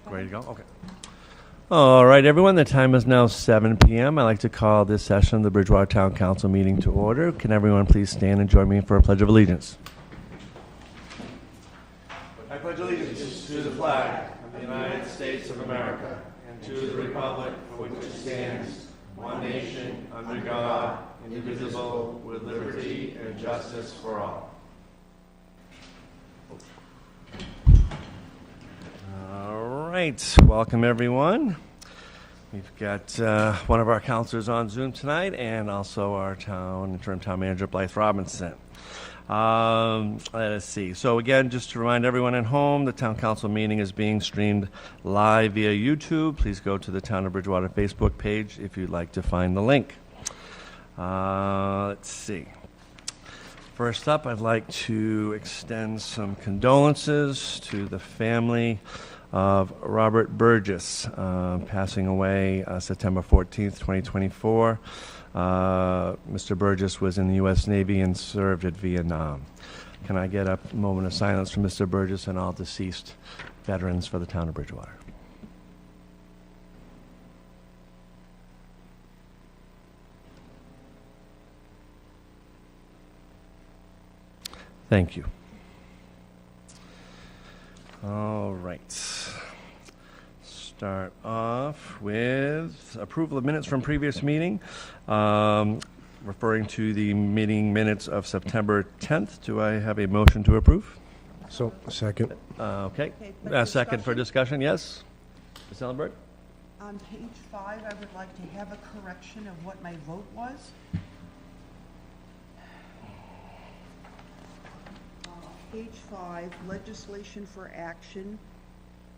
Ready to go? Okay. All right, everyone. The time is now 7 p.m. I'd like to call this session of the Bridgewater Town Council meeting to order. Can everyone please stand and join me for a Pledge of Allegiance? I pledge allegiance to the flag of the United States of America and to the republic for which it stands, one nation, under God, indivisible, with liberty and justice for all. All right, welcome everyone. We've got one of our counselors on Zoom tonight and also our interim town manager, Blythe Robinson. Let us see. So again, just to remind everyone at home, the town council meeting is being streamed live via YouTube. Please go to the Town of Bridgewater Facebook page if you'd like to find the link. Let's see. First up, I'd like to extend some condolences to the family of Robert Burgess, passing away September 14th, 2024. Mr. Burgess was in the U.S. Navy and served at Vietnam. Can I get a moment of silence for Mr. Burgess and all deceased veterans for the town of Bridgewater? Thank you. All right. Start off with approval of minutes from previous meeting. Referring to the meeting minutes of September 10th. Do I have a motion to approve? So, second. Okay. For Second for discussion? discussion, yes? Ms. Ellenberg? On page 5, I would like to have a correction of what my vote was. Page 5, legislation for action.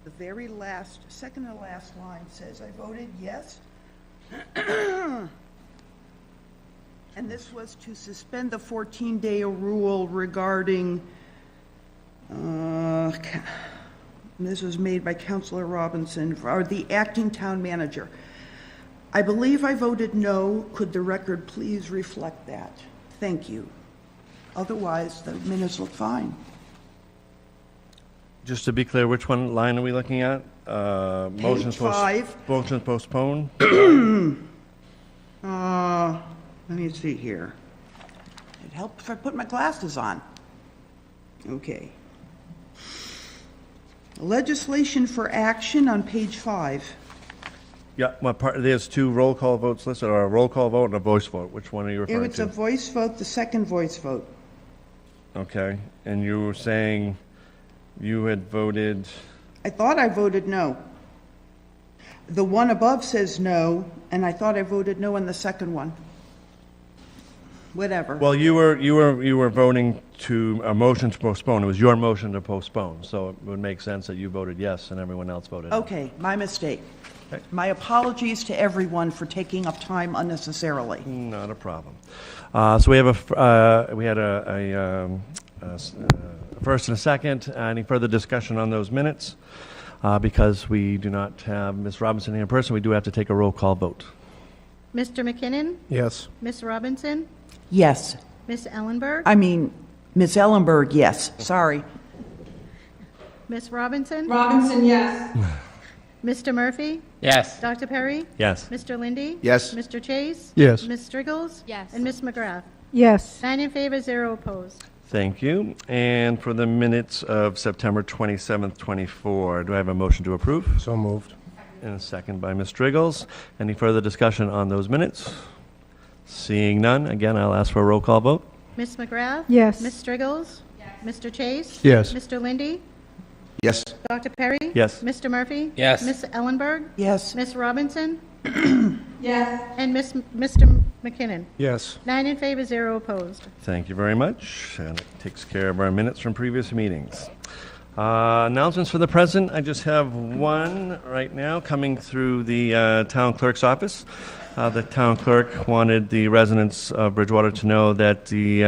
The very last, second to last line says, I voted yes. And this was to suspend the 14-day rule regarding, this was made by Councilor Robinson, or the acting town manager. I believe I voted no. Could the record please reflect that? Thank you. Otherwise, the minutes look fine. Just to be clear, which line are we looking at? Page 5. Motion postponed? Let me see here. It helped if I put my glasses on. Okay. Legislation for action on page 5. Yeah, there's two roll call votes listed, or a roll call vote and a voice vote. Which one are you referring It's to? a voice vote, the second voice vote. Okay, and you were saying you had voted... I thought I voted no. The one above says no, and I thought I voted no on the second one. Whatever. Well, you were voting to a motion to postpone. It was your motion to postpone, so it would make sense that you voted yes and everyone else voted no. Okay, my mistake. Okay. My apologies to everyone for taking up time unnecessarily. Not a problem. So we have we had a first and a second. Any further discussion on those minutes? Because we do not have Ms. Robinson here in person, we do have to take a roll call vote. Mr. McKinnon? Yes. Ms. Robinson? Yes. Ms. Ellenberg? Ms. Ellenberg, yes. Sorry. Ms. Robinson? Robinson, yes. Mr. Murphy? Yes. Dr. Perry? Yes. Mr. Lindy? Yes. Mr. Chase? Yes. Ms. Striggles? Yes. And Ms. McGrath? Yes. 9 in favor, 0 opposed. Thank you. And for the minutes of September 27th, 24, do I have a motion to approve? So moved. And a second by Ms. Striggles. Any further discussion on those minutes? Seeing none, again, I'll ask for a roll call vote. Ms. McGrath? Yes. Ms. Striggles? Yes. Mr. Chase? Yes. Mr. Lindy? Yes. Dr. Perry? Yes. Mr. Murphy? Yes. Ms. Ellenberg? Yes. Ms. Robinson? Yes. And Mr. McKinnon? Yes. 9 in favor, 0 opposed. Thank you very much. And it takes care of our minutes from previous meetings. Announcements for the president. I just have one right now coming through the town clerk's office. The town clerk wanted the residents of Bridgewater to know that the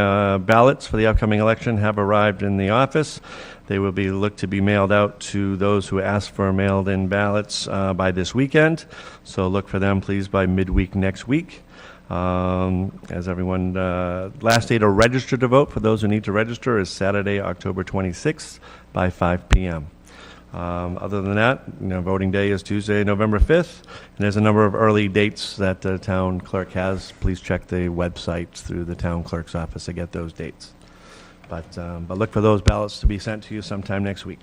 ballots for the upcoming election have arrived in the office. They will be looked to be mailed out to those who asked for mailed-in ballots by this weekend. So look for them, please, by midweek next week. As everyone, last day to register to vote for those who need to register is Saturday, October 26th by 5 p.m. Other than that, voting day is Tuesday, November 5th, and there's a number of early dates that the town clerk has. Please check the website through the town clerk's office to get those dates. But look for those ballots to be sent to you sometime next week.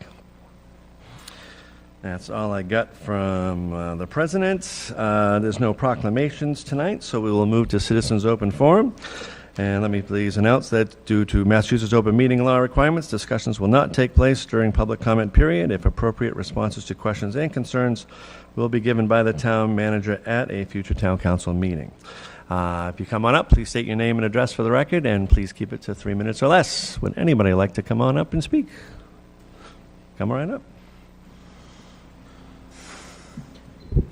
That's all I got from the president. There's no proclamations tonight, so we will move to citizens' open forum. And let me please announce that due to Massachusetts open meeting law requirements, discussions will not take place during public comment period. If appropriate, responses to questions and concerns will be given by the town manager at a future town council meeting. If you come on up, please state your name and address for the record, and please keep it to 3 minutes or less. Would anybody like to come on up and speak? Come right up.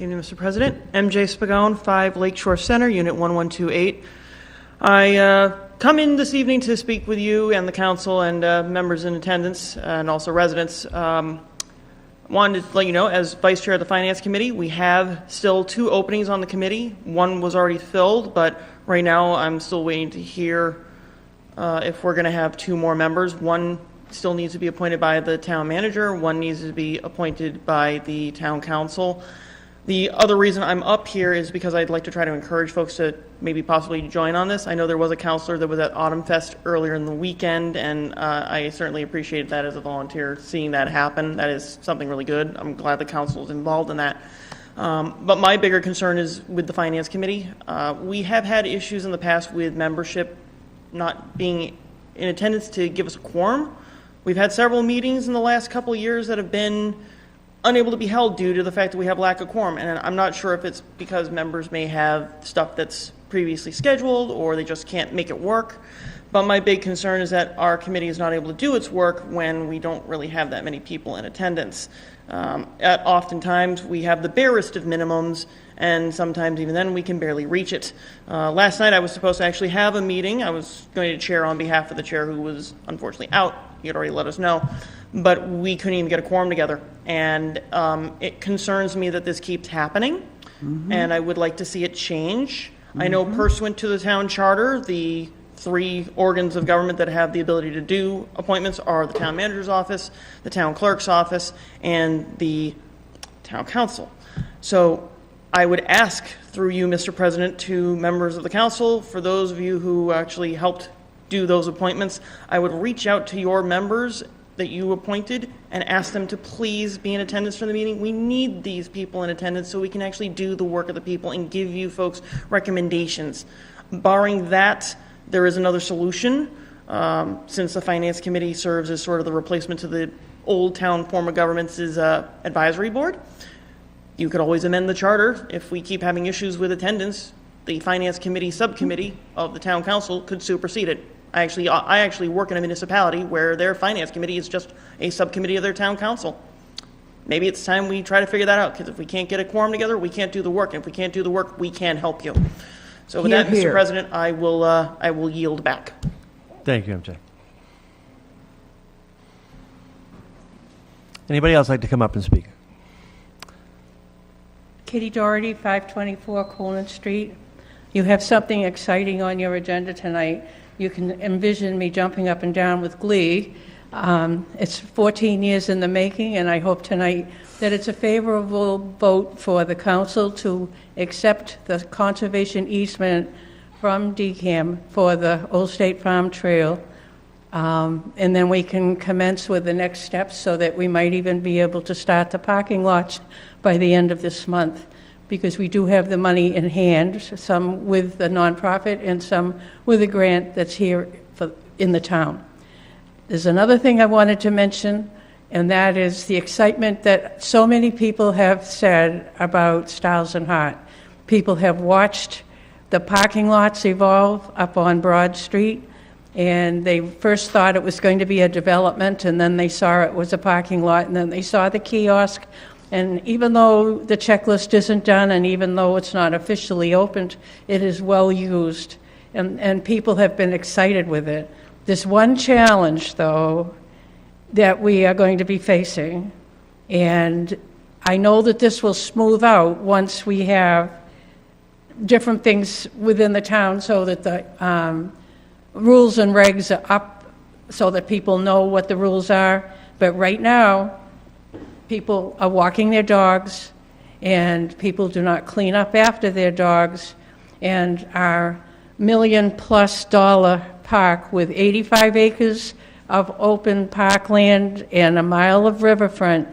Evening, Mr. President. MJ Spagone, 5 Lakeshore Center, Unit 1128. I come in this evening to speak with you and the council and members in attendance and also residents. Wanted to let you know, as Vice Chair of the Finance Committee, we have still 2 openings on the committee. One was already filled, but right now I'm still waiting to hear if we're going to have 2 more members. One still needs to be appointed by the town manager. One needs to be appointed by the town council. The other reason I'm up here is because I'd like to try to encourage folks to maybe possibly join on this. I know there was a counselor that was at Autumn Fest earlier in the weekend, and I certainly appreciated that as a volunteer, seeing that happen. That is something really good. I'm glad the council is involved in that. But my bigger concern is with the Finance Committee. We have had issues in the past with membership not being in attendance to give us a quorum. We've had several meetings in the last couple of years that have been unable to be held due to the fact that we have lack of quorum. And I'm not sure if it's because members may have stuff that's previously scheduled or they just can't make it work. But my big concern is that our committee is not able to do its work when we don't really have that many people in attendance. Oftentimes we have the barest of minimums, and sometimes even then we can barely reach it. Last night I was supposed to actually have a meeting. I was going to chair on behalf of the chair who was unfortunately out. He had already let us know. But we couldn't even get a quorum together. And it concerns me that this keeps happening, and I would like to see it change. I know pursuant to the town charter, the 3 organs of government that have the ability to do appointments are the town manager's office, the town clerk's office, and the town council. So I would ask through you, Mr. President, to members of the council, for those of you who actually helped do those appointments, I would reach out to your members that you appointed and ask them to please be in attendance for the meeting. We need these people in attendance so we can actually do the work of the people and give you folks recommendations. Barring that, there is another solution. Since the Finance Committee serves as sort of the replacement to the old town form of government's advisory board, you could always amend the charter. If we keep having issues with attendance, the Finance Committee subcommittee of the town council could supersede it. I actually work in a municipality where their Finance Committee is just a subcommittee of their town council. Maybe it's time we try to figure that out, because if we can't get a quorum together, we can't do the work. And if we can't do the work, we can't help you. So with that, Mr. President, I will yield back. Thank you, MJ. Anybody else like to come up and speak? Kitty Doherty, 524 Coleman Street. You have something exciting on your agenda tonight. You can envision me jumping up and down with glee. It's 14 years in the making, and I hope tonight that it's a favorable vote for the council to accept the conservation easement from DCAM for the Old State Farm Trail. And then we can commence with the next steps so that we might even be able to start the parking lots by the end of this month, because we do have the money in hand, some with the nonprofit and some with a grant that's here in the town. There's another thing I wanted to mention, and that is the excitement that so many people have said about Stiles and Hart. People have watched the parking lots evolve up on Broad Street, and they first thought it was going to be a development, and then they saw it was a parking lot, and then they saw the kiosk. And even though the checklist isn't done, and even though it's not officially opened, it is well used, and people have been excited with it. There's one challenge, though, that we are going to be facing, and I know that this will smooth out once we have different things within the town so that the rules and regs are up so that people know what the rules are. But right now, people are walking their dogs, and people do not clean up after their dogs, and our $1 million+ park with 85 acres of open parkland and a mile of riverfront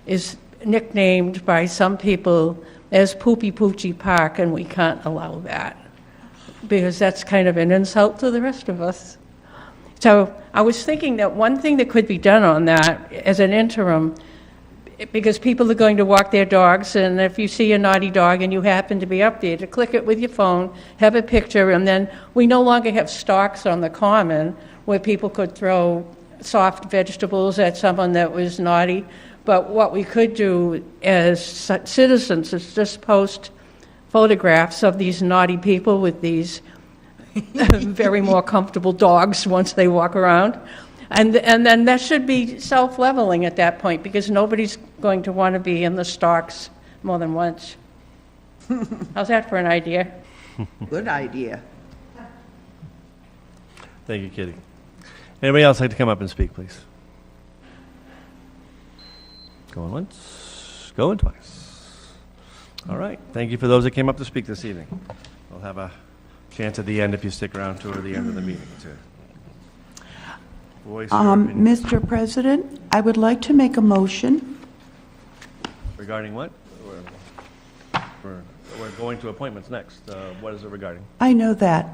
is nicknamed by some people as Poopy Poochie Park, and we can't allow that because that's kind of an insult to the rest of us. So I was thinking that one thing that could be done on that as an interim, because people are going to walk their dogs, and if you see a naughty dog and you happen to be up there, to click it with your phone, have a picture, and then we no longer have stalks on the common where people could throw soft vegetables at someone that was naughty. But what we could do as citizens is just post photographs of these naughty people with these very more comfortable dogs once they walk around. And then that should be self-leveling at that point, because nobody's going to want to be in the stalks more than once. How's that for an idea? Good idea. Thank you, Kitty. Anybody else like to come up and speak, please? Going once, going twice. All right. Thank you for those that came up to speak this evening. We'll have a chance at the end if you stick around toward the end of the meeting to voice your opinion. Mr. President, I would like to make a motion. Regarding what? We're going to appointments next. What is it regarding? I know that,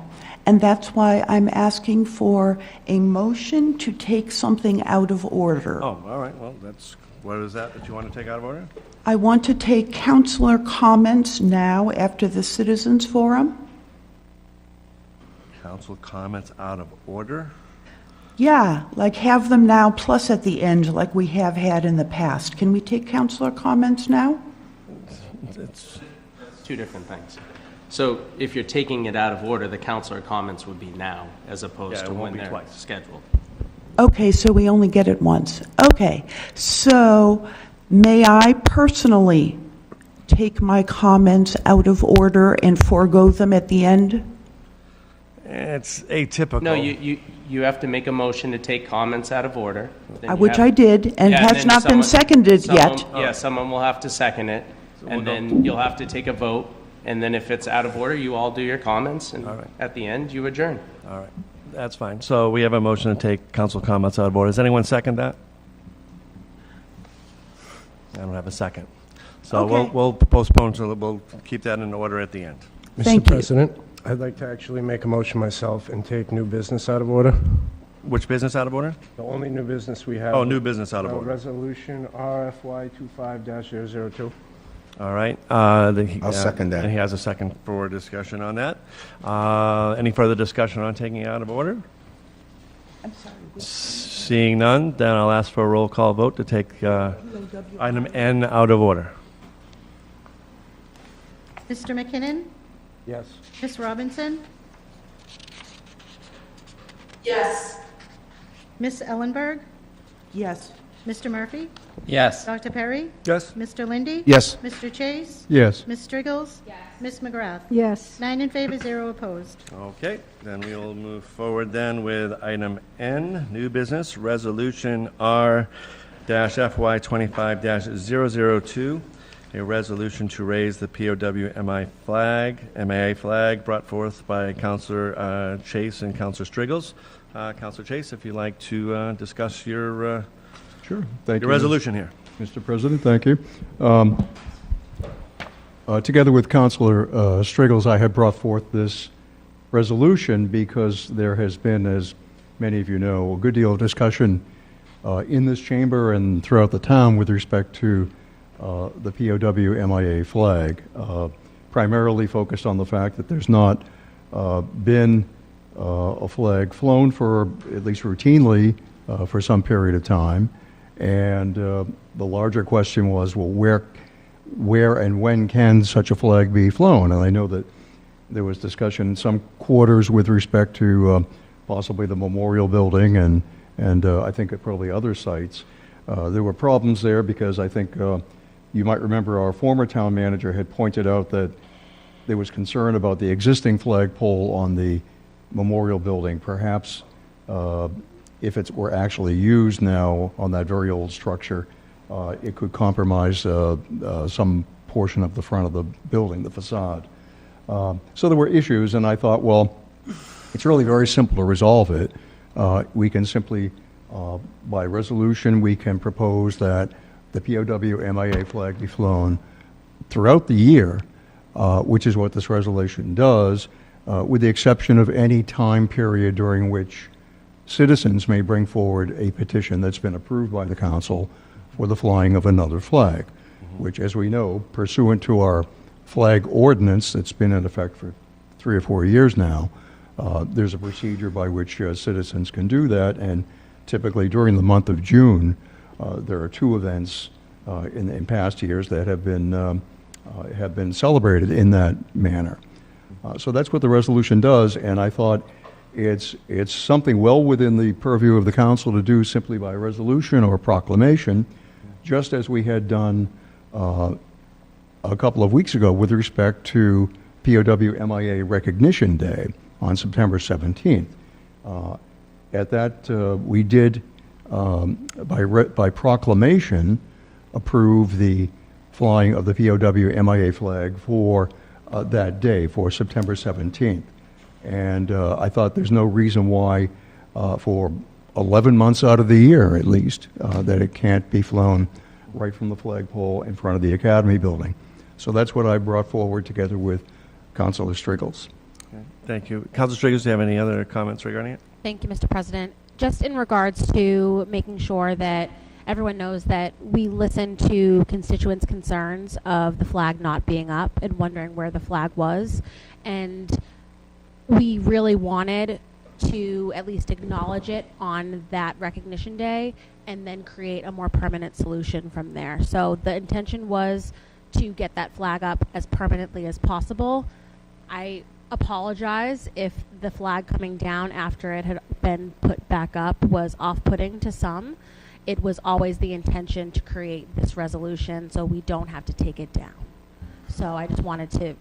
and that's why I'm asking for a motion to take something out of order. Oh, all right. Well, what is that you want to take out of order? I want to take counselor comments now after the citizens forum. Council comments out of order? Yeah, like have them now plus at the end like we have had in the past. Can we take counselor comments now? It's Two different things. So if you're taking it out of order, the counselor comments would be now, as opposed Yeah, it to won't when be they're twice. scheduled. Okay, so we only get it once. Okay, so may I personally take my comments out of order and forego them at the end? It's atypical. No, you have to make a motion to take comments out of order. Then you Which have- I did, and Yeah, has then not been someone- seconded someone- yet. Yeah, someone will have to second it, we'll and go- then you'll have to take a vote, and then if it's out of order, you all do your comments, and All right. at the end, you adjourn. All right. That's fine. So we have a motion to take council comments out of order. Does anyone second that? I don't have a second. So Okay. we'll postpone, so we'll keep that in order at the end. Thank Mr. you. President, I'd like to actually make a motion myself and take new business out of order. Which business out of order? The only new business we have. Oh, new business out of order. Resolution RFY 25-002. All right. I'll second that. And he has a second for discussion on that. Any further discussion on taking it out of order? I'm sorry. Seeing none, then I'll ask for a roll call vote to take item N out of order. Mr. McKinnon? Yes. Ms. Robinson? Yes. Ms. Ellenberg? Yes. Mr. Murphy? Yes. Dr. Perry? Yes. Mr. Lindy? Yes. Mr. Chase? Yes. Ms. Striggles? Yes. Ms. McGrath? Yes. 9 in favor, 0 opposed. Okay, then we will move forward then with item N, new business, resolution R-FY 25-002, a resolution to raise the POW MAA flag brought forth by Councilor Chase and Councilor Striggles. Councilor Chase, if you'd like to discuss your Sure. Thank you. resolution here. Mr. President, thank you. Together with Councilor Striggles, I have brought forth this resolution because there has been, as many of you know, a good deal of discussion in this chamber and throughout the town with respect to the POW MIA flag, primarily focused on the fact that there's not been a flag flown for, at least routinely, for some period of time. And the larger question was, well, where and when can such a flag be flown? And I know that there was discussion in some quarters with respect to possibly the Memorial Building and I think at probably other sites. There were problems there because I think you might remember our former town manager had pointed out that there was concern about the existing flagpole on the Memorial Building. Perhaps if it were actually used now on that very old structure, it could compromise some portion of the front of the building, the facade. So there were issues, and I thought, well, it's really very simple to resolve it. We can simply, by resolution, we can propose that the POW MIA flag be flown throughout the year, which is what this resolution does, with the exception of any time period during which citizens may bring forward a petition that's been approved by the council for the flying of another flag, which, as we know, pursuant to our flag ordinance that's been in effect for 3 or 4 years now, there's a procedure by which citizens can do that, and typically during the month of June, there are 2 events in past years that have been celebrated in that manner. So that's what the resolution does, and I thought it's something well within the purview of the council to do simply by resolution or proclamation, just as we had done a couple of weeks ago with respect to POW MIA Recognition Day on September 17th. At that, we did, by proclamation, approve the flying of the POW MIA flag for that day, for September 17th. And I thought there's no reason why, for 11 months out of the year at least, that it can't be flown right from the flagpole in front of the Academy building. So that's what I brought forward together with Councilor Striggles. Okay, thank you. Councilor Striggles, do you have any other comments regarding it? Thank you, Mr. President. Just in regards to making sure that everyone knows that we listen to constituents' concerns of the flag not being up and wondering where the flag was. And we really wanted to at least acknowledge it on that recognition day and then create a more permanent solution from there. So the intention was to get that flag up as permanently as possible. I apologize if the flag coming down after it had been put back up was off-putting to some. It was always the intention to create this resolution so we don't have to take it down. So I just wanted to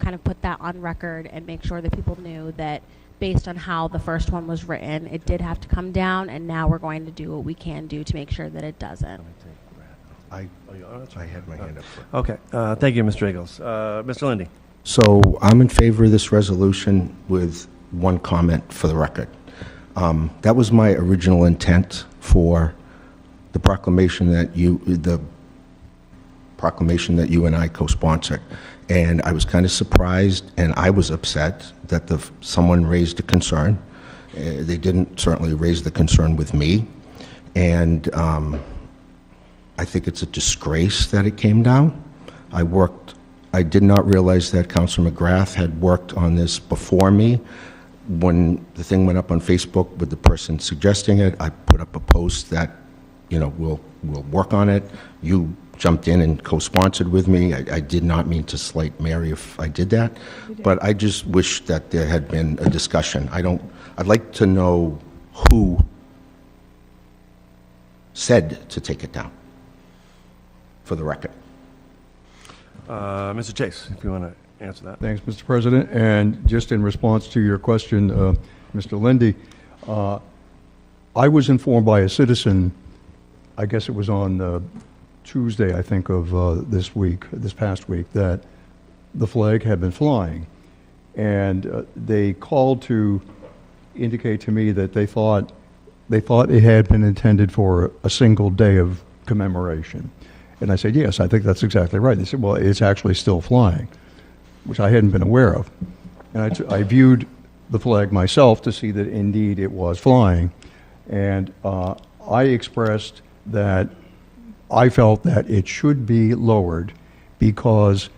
kind of put that on record and make sure that people knew that based on how the first one was written, it did have to come down, and now we're going to do what we can do to make sure that it doesn't. I had my hand up first. Okay, thank you, Mr. Eagles. Mr. Lindy. So I'm in favor of this resolution with one comment for the record. That was my original intent for the proclamation that you and I co-sponsored. And I was kind of surprised, and I was upset that someone raised a concern. They didn't certainly raise the concern with me. And I think it's a disgrace that it came down. I did not realize that Councilor McGrath had worked on this before me. When the thing went up on Facebook with the person suggesting it, I put up a post that, we'll work on it. You jumped in and co-sponsored with me. I did not mean to slight Mary if I did that, but I just wish that there had been a discussion. I'd like to know who said to take it down, for the record. Mr. Chase, if you want to answer that. Thanks, Mr. President. And just in response to your question, Mr. Lindy, I was informed by a citizen, I guess it was on Tuesday, I think, of this past week, that the flag had been flying. And they called to indicate to me that they thought it had been intended for a single day of commemoration. And I said, yes, I think that's exactly right. They said, well, it's actually still flying, which I hadn't been aware of. And I viewed the flag myself to see that indeed it was flying. And I expressed that I felt that it should be lowered because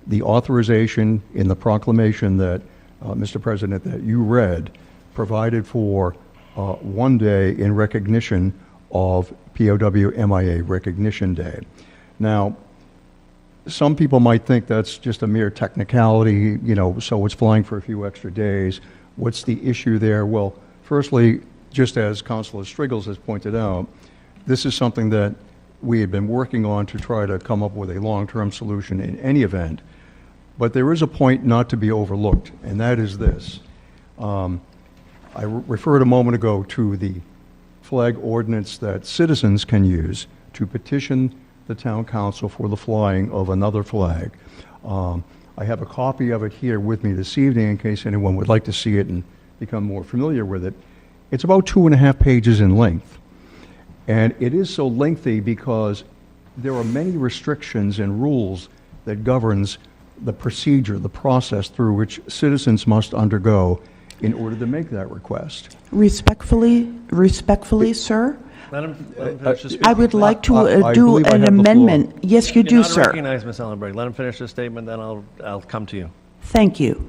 the authorization in the proclamation that, Mr. President, that you read provided for 1 day in recognition of POW MIA Recognition Day. Now, some people might think that's just a mere technicality, so it's flying for a few extra days. What's the issue there? Well, firstly, just as Councilor Striggles has pointed out, this is something that we had been working on to try to come up with a long-term solution in any event. But there is a point not to be overlooked, and that is this. I referred a moment ago to the flag ordinance that citizens can use to petition the town council for the flying of another flag. I have a copy of it here with me this evening in case anyone would like to see it and become more familiar with it. It's about 2.5 pages in length. And it is so lengthy because there are many restrictions and rules that governs the procedure, the process through which citizens must undergo in order to make that request. Respectfully, sir, Let him finish his I would like to I do believe I an have the floor. amendment. Yes, you do, You're not sir. recognized, Ms. Ellenberg. Let him finish his statement, then I'll come to you. Thank you.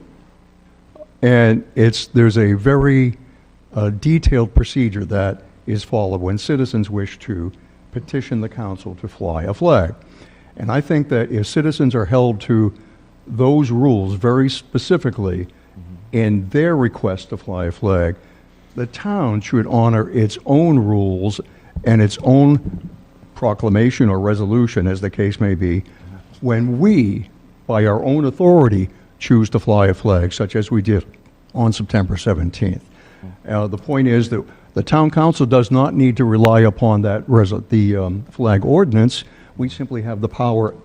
And there's a very detailed procedure that is followed when citizens wish to petition the council to fly a flag. And I think that if citizens are held to those rules very specifically in their request to fly a flag, the town should honor its own rules and its own proclamation or resolution, as the case may be, when we, by our own authority, choose to fly a flag, such as we did on September 17th. The point is that the town council does not need to rely upon the flag ordinance. We simply have the power,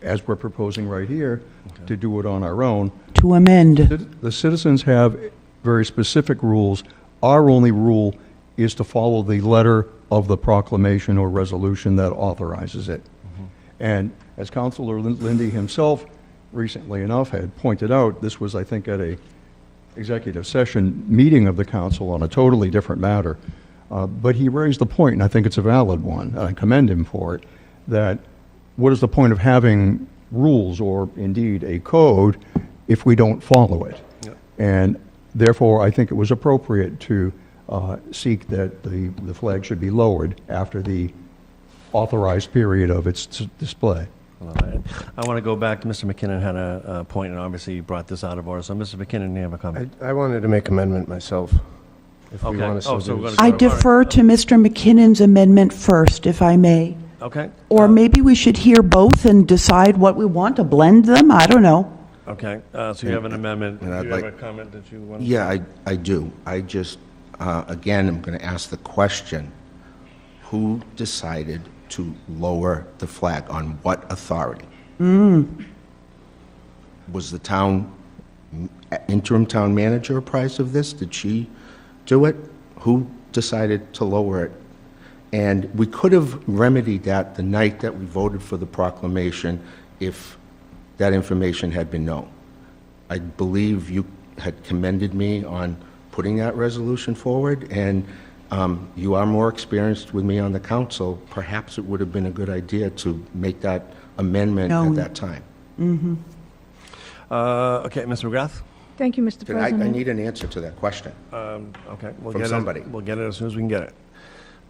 as we're proposing right here, to do it on our own. To amend. The citizens have very specific rules. Our only rule is to follow the letter of the proclamation or resolution that authorizes it. And as Councilor Lindy himself, recently enough, had pointed out, this was, I think, at a executive session meeting of the council on a totally different matter. But he raised the point, and I think it's a valid one, and I commend him for it, that what is the point of having rules or indeed a code if we don't follow it? Yep. And therefore, I think it was appropriate to seek that the flag should be lowered after the authorized period of its display. All right. I want to go back to Mr. McKinnon had a point, and obviously you brought this out of order. So, Mr. McKinnon, you have a comment? I wanted to make amendment myself, if we Okay. want to Oh, so so do we're this. gonna I defer to Mr. McKinnon's amendment first, if I may. Okay. Or maybe we should hear both and decide what we want to blend them. I don't know. Okay. So you have an amendment. Do and I'd you have like- a comment that you want? Yeah, I do. I just, again, I'm going to ask the question, who decided to lower the flag? On what authority? Was the town, interim town manager apprised of this? Did she do it? Who decided to lower it? And we could have remedied that the night that we voted for the proclamation if that information had been known. I believe you had commended me on putting that resolution forward, and you are more experienced with me on the council. Perhaps it would have been a good idea to make that amendment at that time. Okay, Mr. McGrath? Thank you, Mr. But I President. need an answer to that question. Okay. We'll From get somebody. it. We'll get it as soon as we can get it.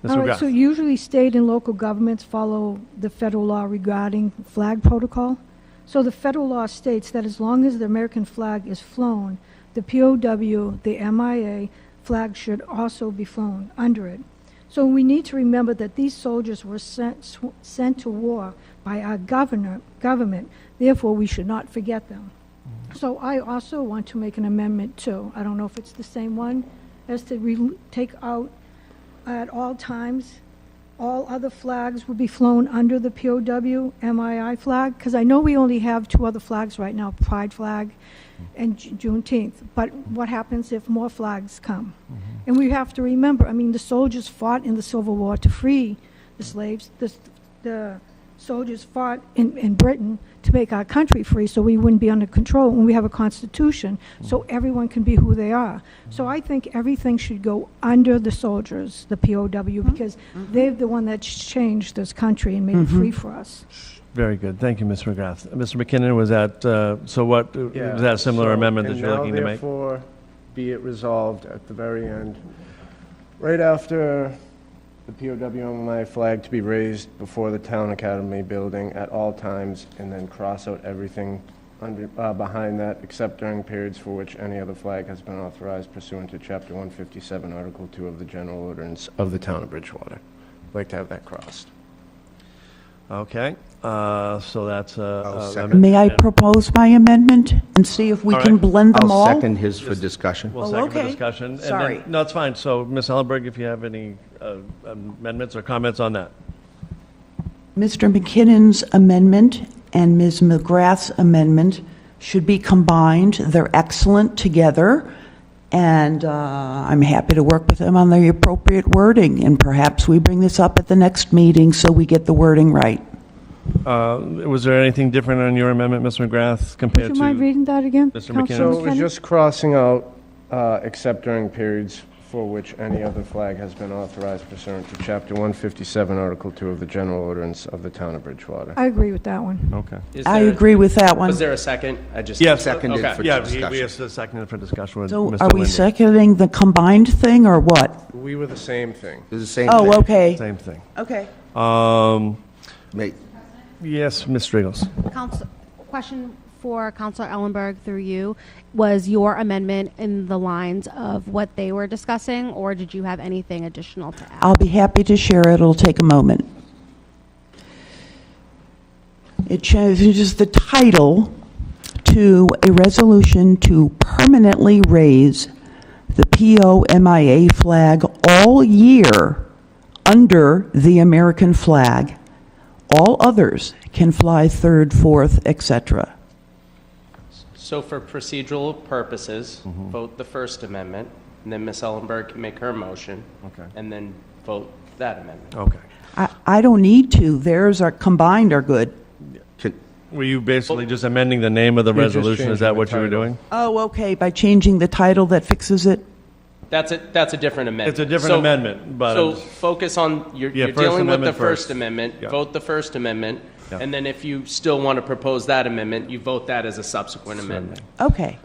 Mr. All right, so McGrath? usually state and local governments follow the federal law regarding flag protocol. So the federal law states that as long as the American flag is flown, the POW, the MIA flag should also be flown under it. So we need to remember that these soldiers were sent to war by our government. Therefore, we should not forget them. So I also want to make an amendment too. I don't know if it's the same one, as to take out at all times, all other flags will be flown under the POW MII flag, because I know we only have two other flags right now, Pride flag and Juneteenth. But what happens if more flags come? And we have to remember, I mean, the soldiers fought in the Civil War to free the slaves. The soldiers fought in Britain to make our country free so we wouldn't be under control when we have a constitution, so everyone can be who they are. So I think everything should go under the soldiers, the POW, because they're the one that changed this country and made it free for us. Very good. Thank you, Mr. McGrath. Mr. McKinnon, was that, so what, was that a similar amendment that you're looking to make? Therefore, be it resolved at the very end, right after the POW flag to be raised before the Town Academy building at all times, and then cross out everything behind that, except during periods for which any other flag has been authorized pursuant to Chapter 157, Article 2 of the General Ordinance of the Town of Bridgewater. I'd like to have that crossed. Okay, so that's I'll second. May I propose my amendment and see if we All can right. blend them all? I'll second his for discussion. We'll Oh, second the okay. discussion. and then- Sorry. No, it's fine. So, Ms. Ellenberg, if you have any amendments or comments on that? Mr. McKinnon's amendment and Ms. McGrath's amendment should be combined. They're excellent together, and I'm happy to work with them on the appropriate wording, and perhaps we bring this up at the next meeting so we get the wording right. Was there anything different on your amendment, Ms. McGrath, compared Would to? you mind reading that again? Mr. Councilor McKinnon. So it was McKinnon? just crossing out, except during periods for which any other flag has been authorized pursuant to Chapter 157, Article 2 of the General Ordinance of the Town of Bridgewater. I agree with that one. Okay. I agree with that one. Was there a second? I just Yes. Seconded Okay. for Yeah, discussion. we have a second for discussion with So Mr. are we Lindy. seconding the combined thing, or what? We were the same thing. It's the same Oh, thing. okay. Same thing. Okay. Mate, Yes, Ms. Strigels. Question for Councilor Ellenberg through you. Was your amendment in the lines of what they were discussing, or did you have anything additional to add? I'll be happy to share it. It'll take a moment. It changes the title to a resolution to permanently raise the POMIA flag all year under the American flag. All others can fly third, fourth, etc. So for procedural purposes, vote the First Amendment, and then Ms. Ellenberg can make her motion. Okay. And then vote that amendment. Okay. I don't need to. Theirs are combined are good. Were you basically just amending the name of the You're just resolution? Is that changing what the you were title. doing? Oh, okay. By changing the title, that fixes it. That's a different amendment. It's a different amendment, but So I'm just- focus on, you're Yeah, First dealing with the Amendment First first. Amendment, Yeah. vote the First Amendment, Yeah. and then if you still want to propose that amendment, you vote that as a subsequent amendment. Okay.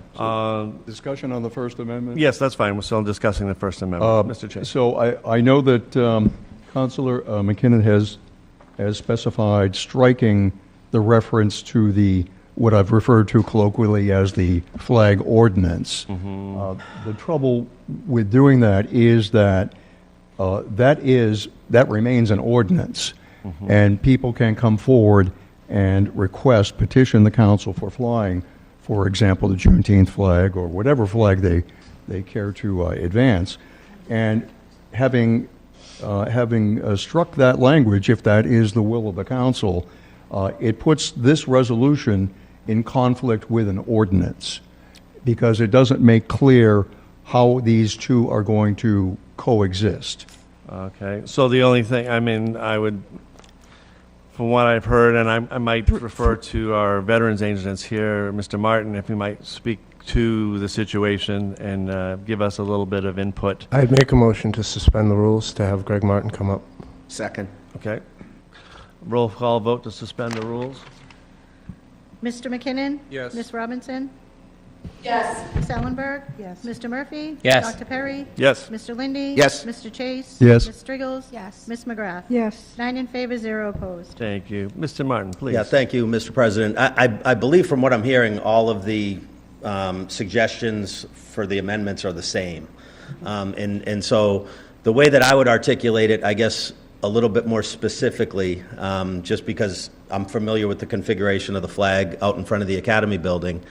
Discussion on the First Amendment? Yes, that's fine. We're still discussing the First Amendment. Mr. Chase. So I know that Councilor McKinnon has specified striking the reference to what I've referred to colloquially as the flag ordinance. The trouble with doing that is that that remains an ordinance, and people can come forward and petition the council for flying, for example, the Juneteenth flag or whatever flag they care to advance. And having struck that language, if that is the will of the council, it puts this resolution in conflict with an ordinance because it doesn't make clear how these two are going to coexist. Okay, so the only thing, I mean, I would, from what I've heard, and I might refer to our veterans agents here, Mr. Martin, if he might speak to the situation and give us a little bit of input. I'd make a motion to suspend the rules to have Greg Martin come up. second. Okay. Roll call vote to suspend the rules. Mr. McKinnon? Yes. Ms. Robinson? Yes. Ms. Ellenberg? Yes. Mr. Murphy? Yes. Dr. Perry? Yes. Mr. Lindy? Yes. Mr. Chase? Yes. Ms. Strigels? Yes. Ms. McGrath? Yes. 9 in favor, 0 opposed. Thank you. Mr. Martin, please. Yeah, thank you, Mr. President. I believe from what I'm hearing, all of the suggestions for the amendments are the same. And so the way that I would articulate it, I guess, a little bit more specifically, just because I'm familiar with the configuration of the flag out in front of the Academy building.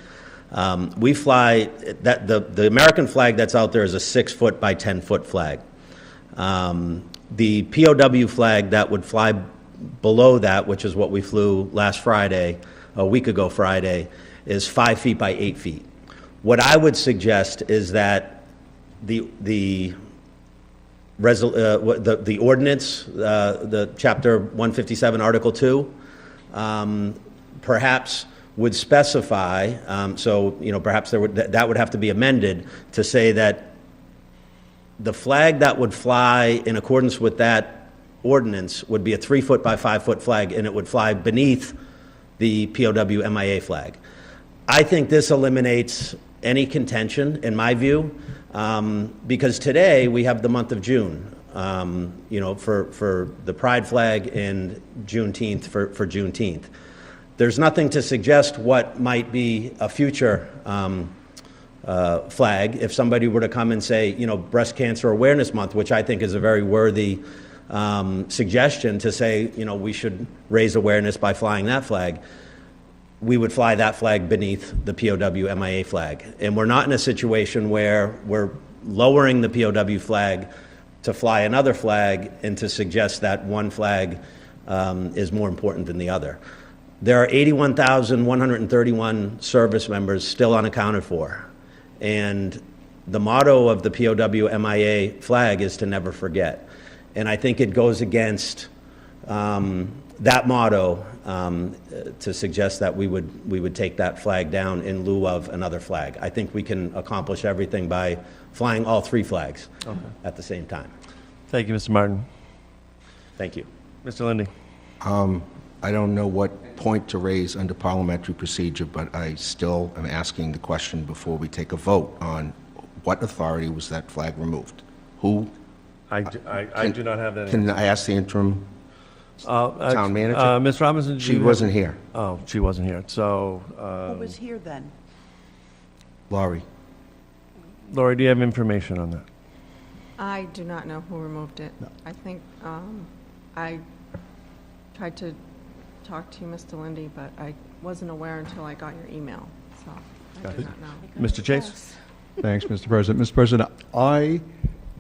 We fly, the American flag that's out there is a 6-foot by 10-foot flag. The POW flag that would fly below that, which is what we flew last Friday, a week ago Friday, is 5 feet by 8 feet. What I would suggest is that the ordinance, the Chapter 157, Article 2, perhaps would specify, so perhaps that would have to be amended to say that the flag that would fly in accordance with that ordinance would be a 3-foot by 5-foot flag, and it would fly beneath the POW MIA flag. I think this eliminates any contention, in my view, because today we have the month of June, for the Pride flag and Juneteenth for Juneteenth. There's nothing to suggest what might be a future flag if somebody were to come and say, Breast Cancer Awareness Month, which I think is a very worthy suggestion to say, we should raise awareness by flying that flag. We would fly that flag beneath the POW MIA flag. And we're not in a situation where we're lowering the POW flag to fly another flag and to suggest that one flag is more important than the other. There are 81,131 service members still unaccounted for, and the motto of the POW MIA flag is to never forget. And I think it goes against that motto to suggest that we would take that flag down in lieu of another flag. I think we can accomplish everything by flying all three flags at the same time. Thank you, Mr. Martin. Thank you. Mr. Lindy. I don't know what point to raise under parliamentary procedure, but I still am asking the question before we take a vote on what authority was that flag removed? Who? I do not have that. Can I ask the interim town manager? Ms. Robinson, She wasn't here. Oh, she wasn't here. So, Who was here then? Laurie. Lori, do you have information on that? I do not know who removed it. No. I think I tried to talk to you, Mr. Lindy, but I wasn't aware until I got your email, so I do not know. Mr. Chase? Thanks, Mr. President. Mr. President, I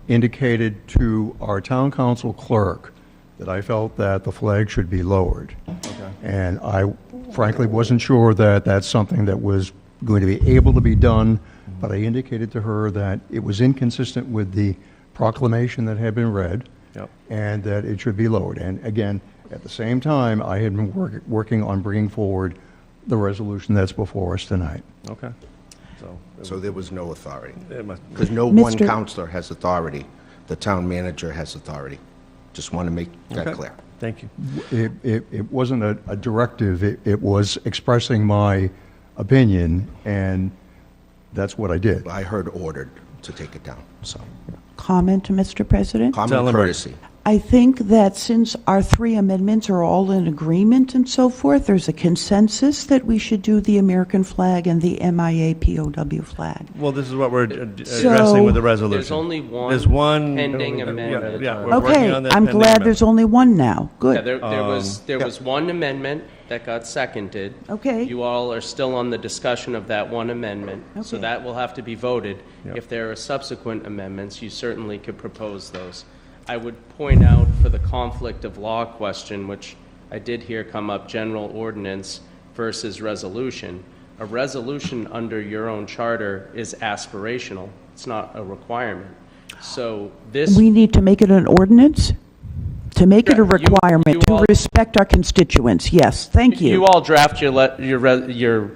indicated to our town council clerk that I felt that the flag should be lowered. Okay. And I frankly wasn't sure that that's something that was going to be able to be done, but I indicated to her that it was inconsistent with the proclamation that had been read, and that it should be lowered. And again, at the same time, I had been working on bringing forward the resolution that's before us tonight. Okay. So there was no authority? It must- Because no one counselor has authority. The town manager has authority. Just want to make that clear. Thank you. It wasn't a directive. It was expressing my opinion, and that's what I did. I heard ordered to take it down, so. Comment, Mr. President? Common courtesy. I think that since our three amendments are all in agreement and so forth, there's a consensus that we should do the American flag and the MIA POW flag. Well, this is what we're addressing with the resolution. There's only one There's one pending amendment. we're Okay, working on that I'm pending glad amendment. there's only one now. Good. Yeah, there was one amendment that got seconded. Okay. You all are still on the discussion of that one amendment, so Okay. that will have to be voted. Yep. If there are subsequent amendments, you certainly could propose those. I would point out for the conflict of law question, which I did hear come up, general ordinance versus resolution. A resolution under your own charter is aspirational. It's not a requirement. So this... We need to make it an ordinance? To make it a Yeah, you requirement, to all- respect our constituents, yes, thank you. You all draft your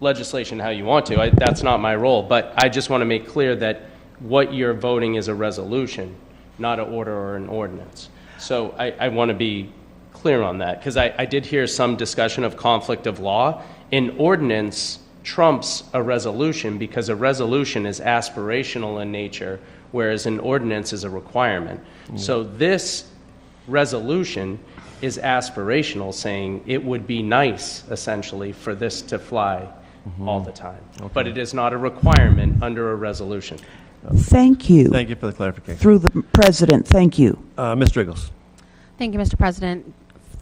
legislation how you want to. That's not my role. But I just want to make clear that what you're voting is a resolution, not an order or an ordinance. So I want to be clear on that, because I did hear some discussion of conflict of law. An ordinance trumps a resolution because a resolution is aspirational in nature, whereas an ordinance is a requirement. So this resolution is aspirational, saying it would be nice, essentially, for this to fly all the time. But it is not a requirement under a resolution. Thank you. Thank you for the clarification. Through the president, thank you. Ms. Driggles. Thank you, Mr. President.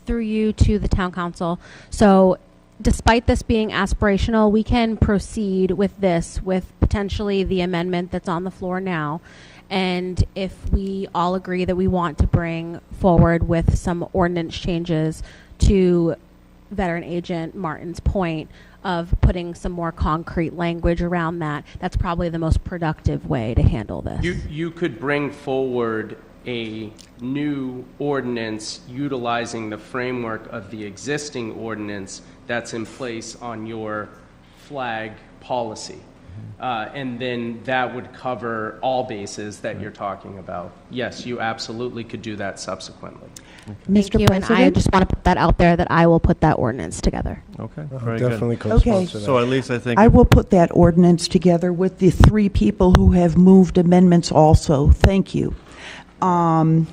Through you to the town council. So despite this being aspirational, we can proceed with this, with potentially the amendment that's on the floor now. And if we all agree that we want to bring forward with some ordinance changes, to Veteran Agent Martin's point of putting some more concrete language around that, that's probably the most productive way to handle this. You could bring forward a new ordinance utilizing the framework of the existing ordinance that's in place on your flag policy. And then that would cover all bases that you're talking about. Yes, you absolutely could do that subsequently. Thank you, and I just want to put that out there that I will put that ordinance together. Okay, I'll very definitely good. co-sponsor that. So at least I think... I will put that ordinance together with the three people who have moved amendments also. Thank you. And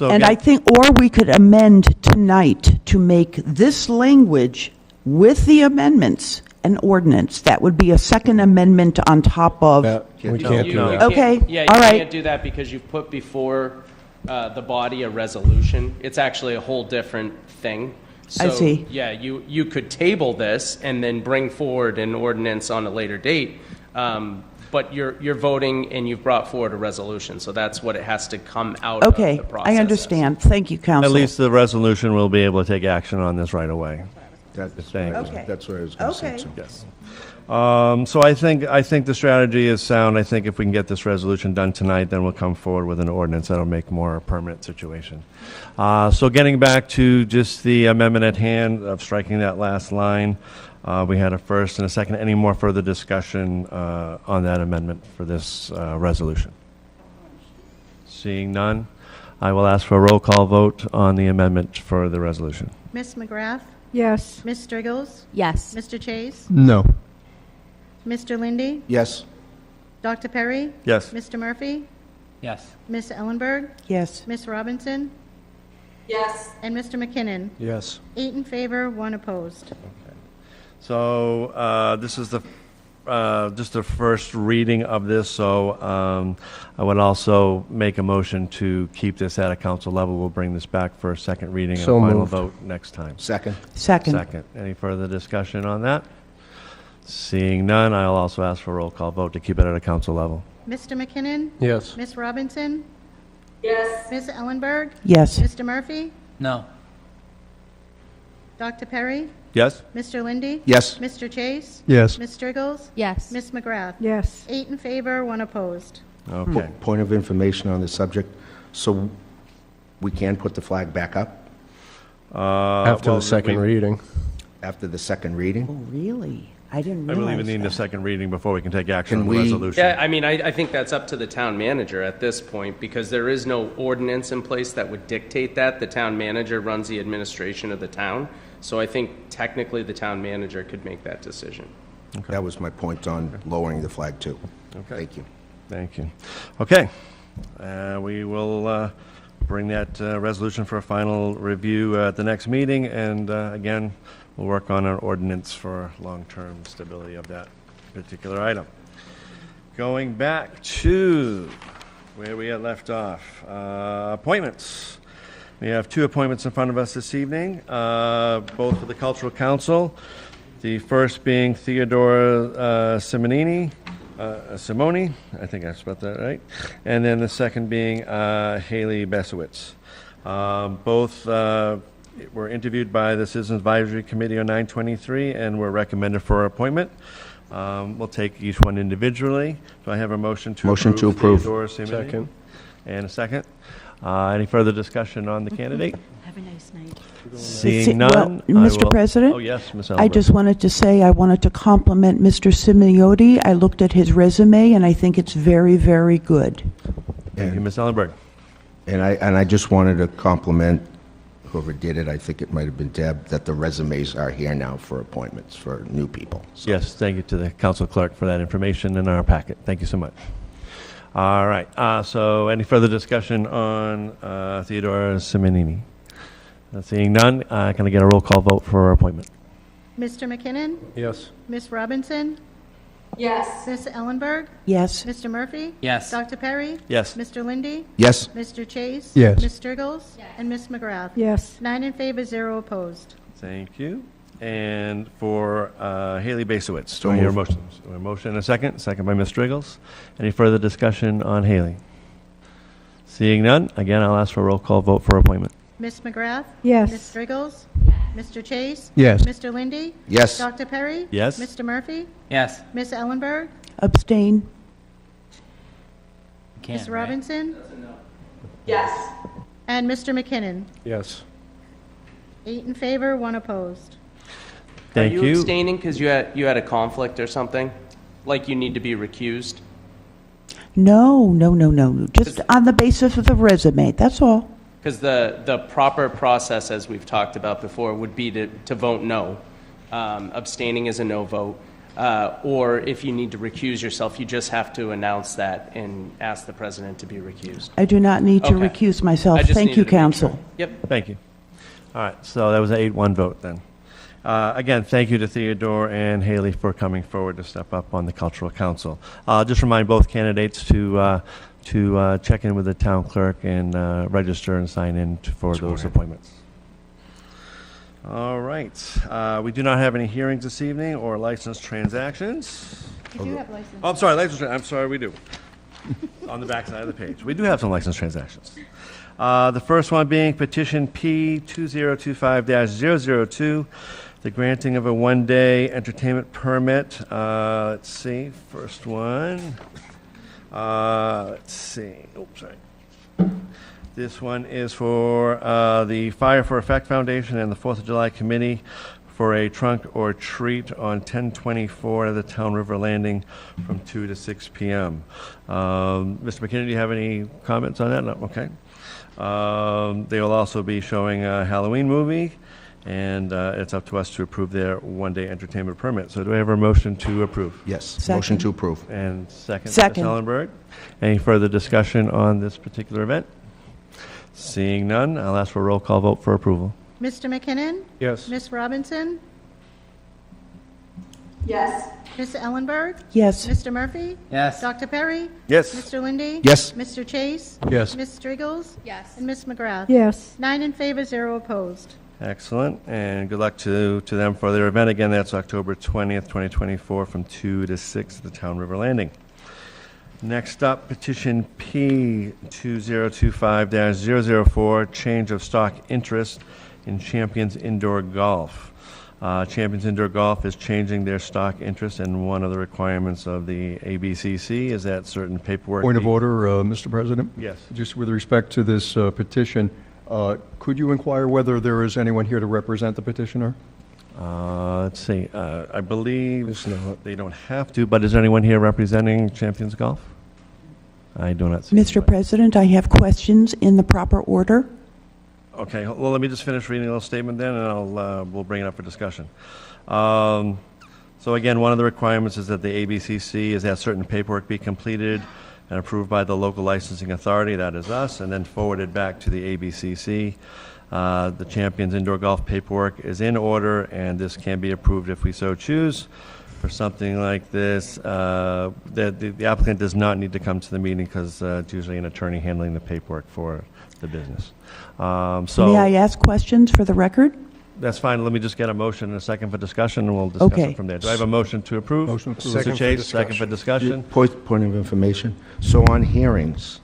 I think, or we could amend tonight to make this language with the amendments an ordinance. That would be a second amendment on top of. We can't do that. Okay, Yeah, all you right. can't do that because you've put before the body a resolution. It's actually a whole different thing. I So, see. yeah, you could table this and then bring forward an ordinance on a later date. But you're voting and you've brought forward a resolution, so that's what it has to come out of Okay, the process. I understand. Thank you, Counsel. At least the resolution will be able to take action on this right away. That's Thank you. Okay. that's what I was going to say. Okay. too. Yes. So I think the strategy is sound. I think if we can get this resolution done tonight, then we'll come forward with an ordinance that'll make more a permanent situation. So getting back to just the amendment at hand of striking that last line, we had a first and a second. Any more further discussion on that amendment for this resolution? Seeing none, I will ask for a roll call vote on the amendment for the resolution. Ms. McGrath? Yes. Ms. Striggles? Yes. Mr. Chase? No. Mr. Lindy? Yes. Dr. Perry? Yes. Mr. Murphy? Yes. Ms. Ellenberg? Yes. Ms. Robinson? Yes. And Mr. McKinnon? Yes. 8 in favor, 1 opposed. So this is the just the first reading of this. So I would also make a motion to keep this at a council level. We'll bring this back for a second reading and So final moved. vote next time. Second. Second. Second. Any further discussion on that? Seeing none, I'll also ask for a roll call vote to keep it at a council level. Mr. McKinnon? Yes. Ms. Robinson? Yes. Ms. Ellenberg? Yes. Mr. Murphy? No. Dr. Perry? Yes? Mr. Lindy? Yes. Mr. Chase? Yes. Ms. Striggles? Yes. Ms. McGrath? Yes. 8 in favor, 1 opposed. Okay. Point of information on the subject. So we can put the flag back up After the second reading. after the second reading? Oh, really? I didn't I realize believe we need a that. second reading before we can take action Can on the we- resolution. Yeah, I mean, I think that's up to the town manager at this point, because there is no ordinance in place that would dictate that. The town manager runs the administration of the town, so I think technically the town manager could make that decision. That was my point on lowering the flag, too. Okay. Thank you. Thank you. Okay. We will bring that resolution for a final review at the next meeting, and again, we'll work on an ordinance for long-term stability of that particular item. Going back to where we had left off, appointments. We have 2 appointments in front of us this evening, both for the Cultural Council. The first being Theodora Simoni, I think I spelled that right, and then the second being Haley Besowitz. Both were interviewed by the Citizens Advisory Committee on 9/23 and were recommended for appointment. We'll take each one individually. Do I have a motion to approve? Motion to approve. Theodora Simoni? Second. And a second. Any further discussion on the candidate? Have a nice night. Seeing Well, none, I Mr. will- President? Oh, yes, Ms. I Ellenberg. just wanted to say I wanted to compliment Mr. Simeotti. I looked at his resume, and I think it's very, very good. Thank you, Ms. Ellenberg. And I just wanted to compliment whoever did it, I think it might have been Deb, that the resumes are here now for appointments for new people. So Yes, thank you to the council clerk for that information in our packet. Thank you so much. All right, so any further discussion on Theodora Simonini? Seeing none, can I get a roll call vote for her appointment? Mr. McKinnon? Yes. Ms. Robinson? Yes. Ms. Ellenberg? Yes. Mr. Murphy? Yes. Dr. Perry? Yes. Mr. Lindy? Yes. Mr. Chase? Yes. Ms. Striggles? And Ms. McGrath? Yes. 9 in favor, 0 opposed. Thank you. And for Haley Basowitz, do So I hear a moved. motion? A motion and a second, second by Ms. Striggles. Any further discussion on Haley? Seeing none, again, I'll ask for a roll call vote for appointment. Ms. McGrath? Yes. Ms. Striggles? Mr. Chase? Yes. Mr. Lindy? Yes. Dr. Perry? Yes. Mr. Murphy? Yes. Ms. Ellenberg? Abstain. Ms. Robinson? Yes. And Mr. McKinnon? Yes. 8 in favor, 1 opposed. Thank Are you you. abstaining because you had a conflict or something? Like you need to be recused? No. Just on the basis of the resume, that's all. Because the proper process, as we've talked about before, would be to vote no. Abstaining is a no vote. Or if you need to recuse yourself, you just have to announce that and ask the president to be recused. I do not need to Okay. recuse myself. I just Thank you, needed to make counsel. sure. Yep. Thank you. All right, so that was an 8-1 vote then. Again, thank you to Theodore and Haley for coming forward to step up on the Cultural Council. Just remind both candidates to check in with the town clerk and register and sign in for those appointments. All right, we do not have any hearings this evening or licensed transactions. You do have license. Oh, I'm sorry, I'm sorry, we do. On the back side of the page. We do have some license transactions. The first one being petition P2025-002, the granting of a one-day entertainment permit. Let's see, first one. Let's see, oops, sorry. This one is for the Fire for Effect Foundation and the 4th of July Committee for a trunk or treat on 10/24 at the Town River Landing from 2 to 6 p.m. Mr. McKinney, do you have any comments on that? No? Okay. They will also be showing a Halloween movie, and it's up to us to approve their one-day entertainment permit. So do I have a motion to approve? Yes, Second. motion to approve. And second, Second. Ms. Ellenberg. Any further discussion on this particular event? Seeing none, I'll ask for a roll call vote for approval. Mr. McKinnon? Yes. Ms. Robinson? Yes. Ms. Ellenberg? Yes. Mr. Murphy? Yes. Dr. Perry? Yes. Mr. Lindy? Yes. Mr. Chase? Yes. Ms. Strigels? Yes. And Ms. McGrath? Yes. 9 in favor, 0 opposed. Excellent, and good luck to them for their event. Again, that's October 20th, 2024, from 2 to 6 at the Town River Landing. Next up, petition P2025-004, change of stock interest in Champions Indoor Golf. Champions Indoor Golf is changing their stock interest, and one of the requirements of the ABCC is that certain paperwork... Point of order, Mr. President? Yes. Just with respect to this petition, could you inquire whether there is anyone here to represent the petitioner? Let's see, I believe they don't have to, but is there anyone here representing Champions Golf? I do not see. Mr. President, I have questions in the proper order. Okay, well, let me just finish reading a little statement then, and we'll bring it up for discussion. So again, one of the requirements is that the ABCC is that certain paperwork be completed and approved by the local licensing authority, that is us, and then forwarded back to the ABCC. The Champions Indoor Golf paperwork is in order, and this can be approved if we so choose. For something like this, the applicant does not need to come to the meeting because it's usually an attorney handling the paperwork for the business. May I ask questions for the record? That's fine. Let me just get a motion and a second for discussion, and we'll discuss Okay. it from there. Do I have a motion to approve? Motion to approve. Mr. Second for Chase, second for discussion. Point of information. So on hearings,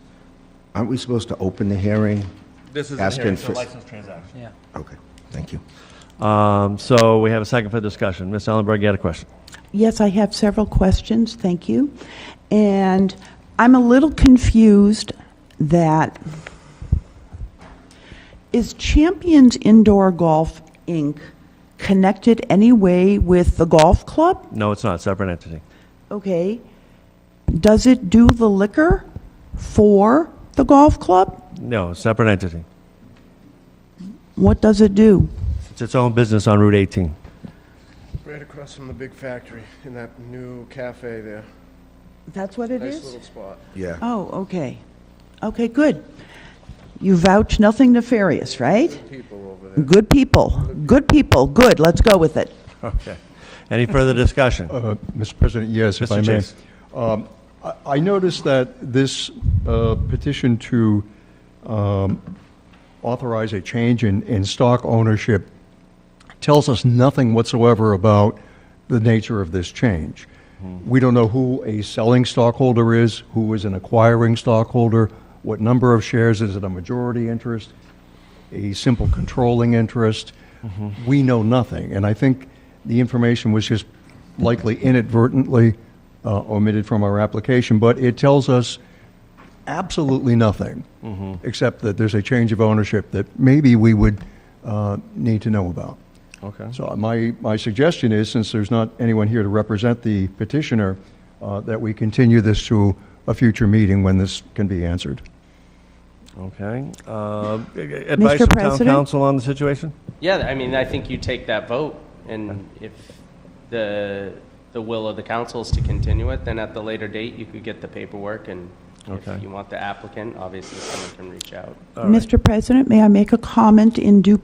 aren't we supposed to open the hearing? This is Asking a hearing, it's a for- license transaction. Yeah. Okay, thank you. So we have a second for discussion. Ms. Ellenberg, you had a question. Yes, I have several questions, thank you. And I'm a little confused that, is Champions Indoor Golf, Inc. connected any way with the golf club? No, it's not. Separate entity. Okay. Does it do the liquor for the golf club? No, separate entity. What does it do? It's its own business on Route 18. Right across from the big factory in that new cafe there. That's what it Nice is? little spot. Yeah. Oh, okay. Okay, good. You vouch nothing nefarious, right? People over there. Good people. Good people. Good. Let's go with it. Okay. Any further discussion? Mr. President, yes, if Mr. I may. Chase. I noticed that this petition to authorize a change in stock ownership tells us nothing whatsoever about the nature of this change. We don't know who a selling stockholder is, who is an acquiring stockholder, what number of shares, is it a majority interest, a simple controlling interest? We know nothing, and I think the information was just likely inadvertently omitted from our application, but it tells us absolutely nothing, except that there's a change of ownership that maybe we would need to know about. Okay. So my suggestion is, since there's not anyone here to represent the petitioner, that we continue this to a future meeting when this can be answered. Okay. Advice from town President? council on the situation? Yeah, I mean, I think you take that vote, and if the will of the council is to continue it, then at the later date, you could get the paperwork, and Okay. if you want the applicant, obviously someone can reach out. All right. Mr. President, may I make a comment in due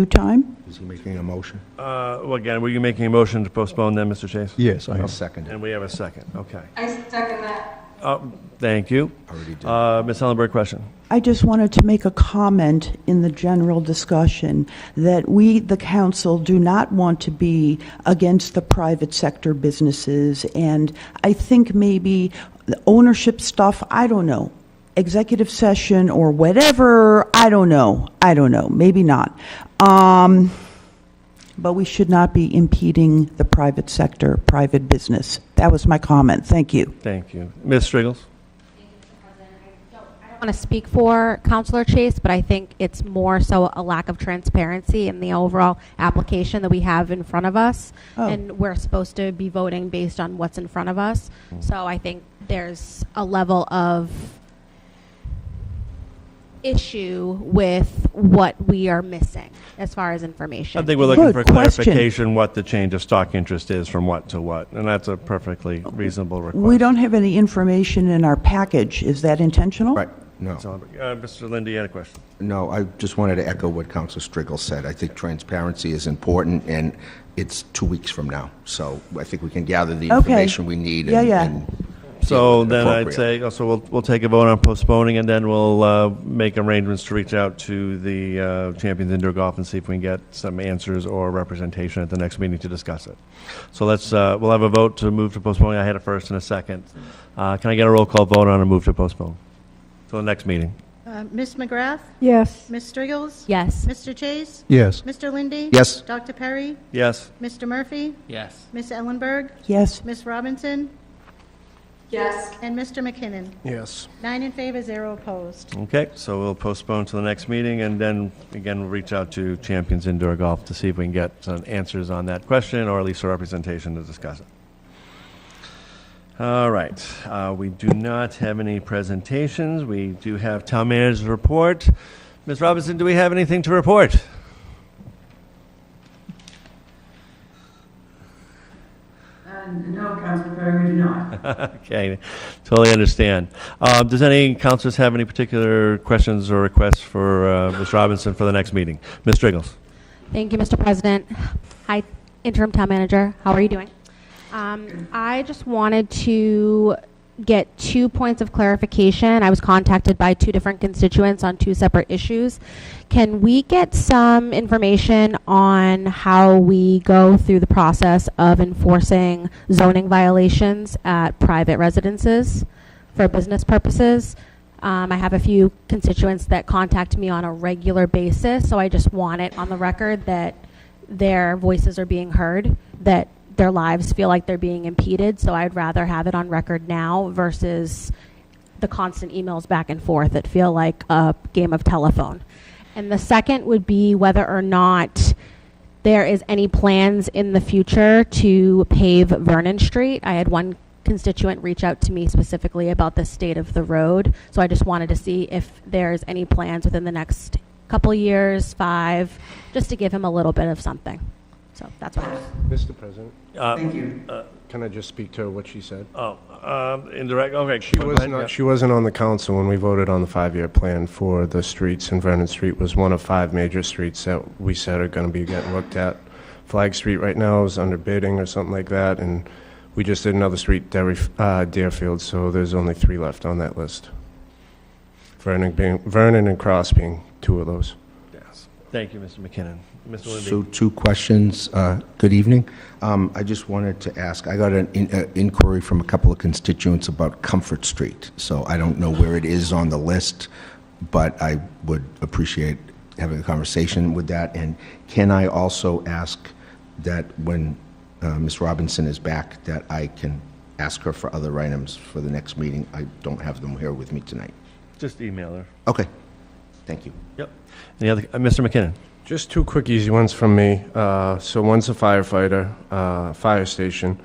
time? Is he making a motion? Well, again, were you making a motion to postpone then, Mr. Chase? Yes, I am. I'll second it. And we have a second. Okay. I second that. Thank you. Already did. Ms. Ellenberg, question. I just wanted to make a comment in the general discussion that we, the council, do not want to be against the private sector businesses. And I think maybe the ownership stuff, I don't know, executive session or whatever, I don't know, maybe not. But we should not be impeding the private sector, private business. That was my comment. Thank you. Thank you. Ms. Striggles? I don't want to speak for Councilor Chase, but I think it's more so a lack of transparency in the overall application that we have in front of us. Oh. And we're supposed to be voting based on what's in front of us. So I think there's a level of issue with what we are missing as far as information. I think we're looking Good for question. clarification what the change of stock interest is from what to what, and that's a perfectly reasonable request. We don't have any information in our package. Is that intentional? Right, no. So, Mr. Lindy, you had a question? No, I just wanted to echo what Councilor Striggles said. I think transparency is important, and it's 2 weeks from now. So I think we can gather the Okay. information we need. Yeah, yeah. and So deal with it then I'd appropriately. say, so we'll take a vote on postponing, and then we'll make arrangements to reach out to the Champions Indoor Golf and see if we can get some answers or representation at the next meeting to discuss it. So we'll have a vote to move to postpone. I had a first and a second. Can I get a roll call vote on a move to postpone till the next meeting? Ms. McGrath? Yes. Ms. Striggles? Yes. Mr. Chase? Yes. Mr. Lindy? Yes. Dr. Perry? Yes. Mr. Murphy? Yes. Ms. Ellenberg? Yes. Ms. Robinson? Yes. And Mr. McKinnon? Yes. 9 in favor, 0 opposed. Okay, so we'll postpone to the next meeting, and then, again, we'll reach out to Champions Indoor Golf to see if we can get some answers on that question, or at least a representation to discuss it. All right, we do not have any presentations. We do have town manager's report. Ms. Robinson, do we have anything to report? No, Councilor Perry, we do not. Okay, totally understand. Does any councilors have any particular questions or requests for Ms. Robinson for the next meeting? Ms. Striggles? Thank you, Mr. President. Hi, Interim Town Manager. How are you doing? I just wanted to get 2 points of clarification. I was contacted by 2 different constituents on 2 separate issues. Can we get some information on how we go through the process of enforcing zoning violations at private residences for business purposes? I have a few constituents that contact me on a regular basis, so I just want it on the record that their voices are being heard, that their lives feel like they're being impeded. So I'd rather have it on record now versus the constant emails back and forth that feel like a game of telephone. And the second would be whether or not there is any plans in the future to pave Vernon Street. I had one constituent reach out to me specifically about the state of the road. So I just wanted to see if there's any plans within the next couple years, 5, just to give him a little bit of something. So that's what I have. Mr. President, Thank you. can I just speak to what she said? Indirect, okay. She was not, she wasn't on the council when we voted on the 5-year plan for the streets, and Vernon Street was one of 5 major streets that we said are going to be getting looked at. Flag Street right now is under bidding or something like that, and we just did another street, Deerfield, so there's only 3 left on that list. Vernon and Cross being 2 of those. Yes. Thank you, Mr. McKinnon. Mr. Lindy? So 2 questions. Good evening. I just wanted to ask, I got an inquiry from a couple of constituents about Comfort Street. So I don't know where it is on the list, but I would appreciate having a conversation with that. And can I also ask that when Ms. Robinson is back, that I can ask her for other items for the next meeting? I don't have them here with me tonight. Just email her. Okay. Thank you. Yep. Any other, Mr. McKinnon? Just 2 quick, easy ones from me. So one's a firefighter, fire station.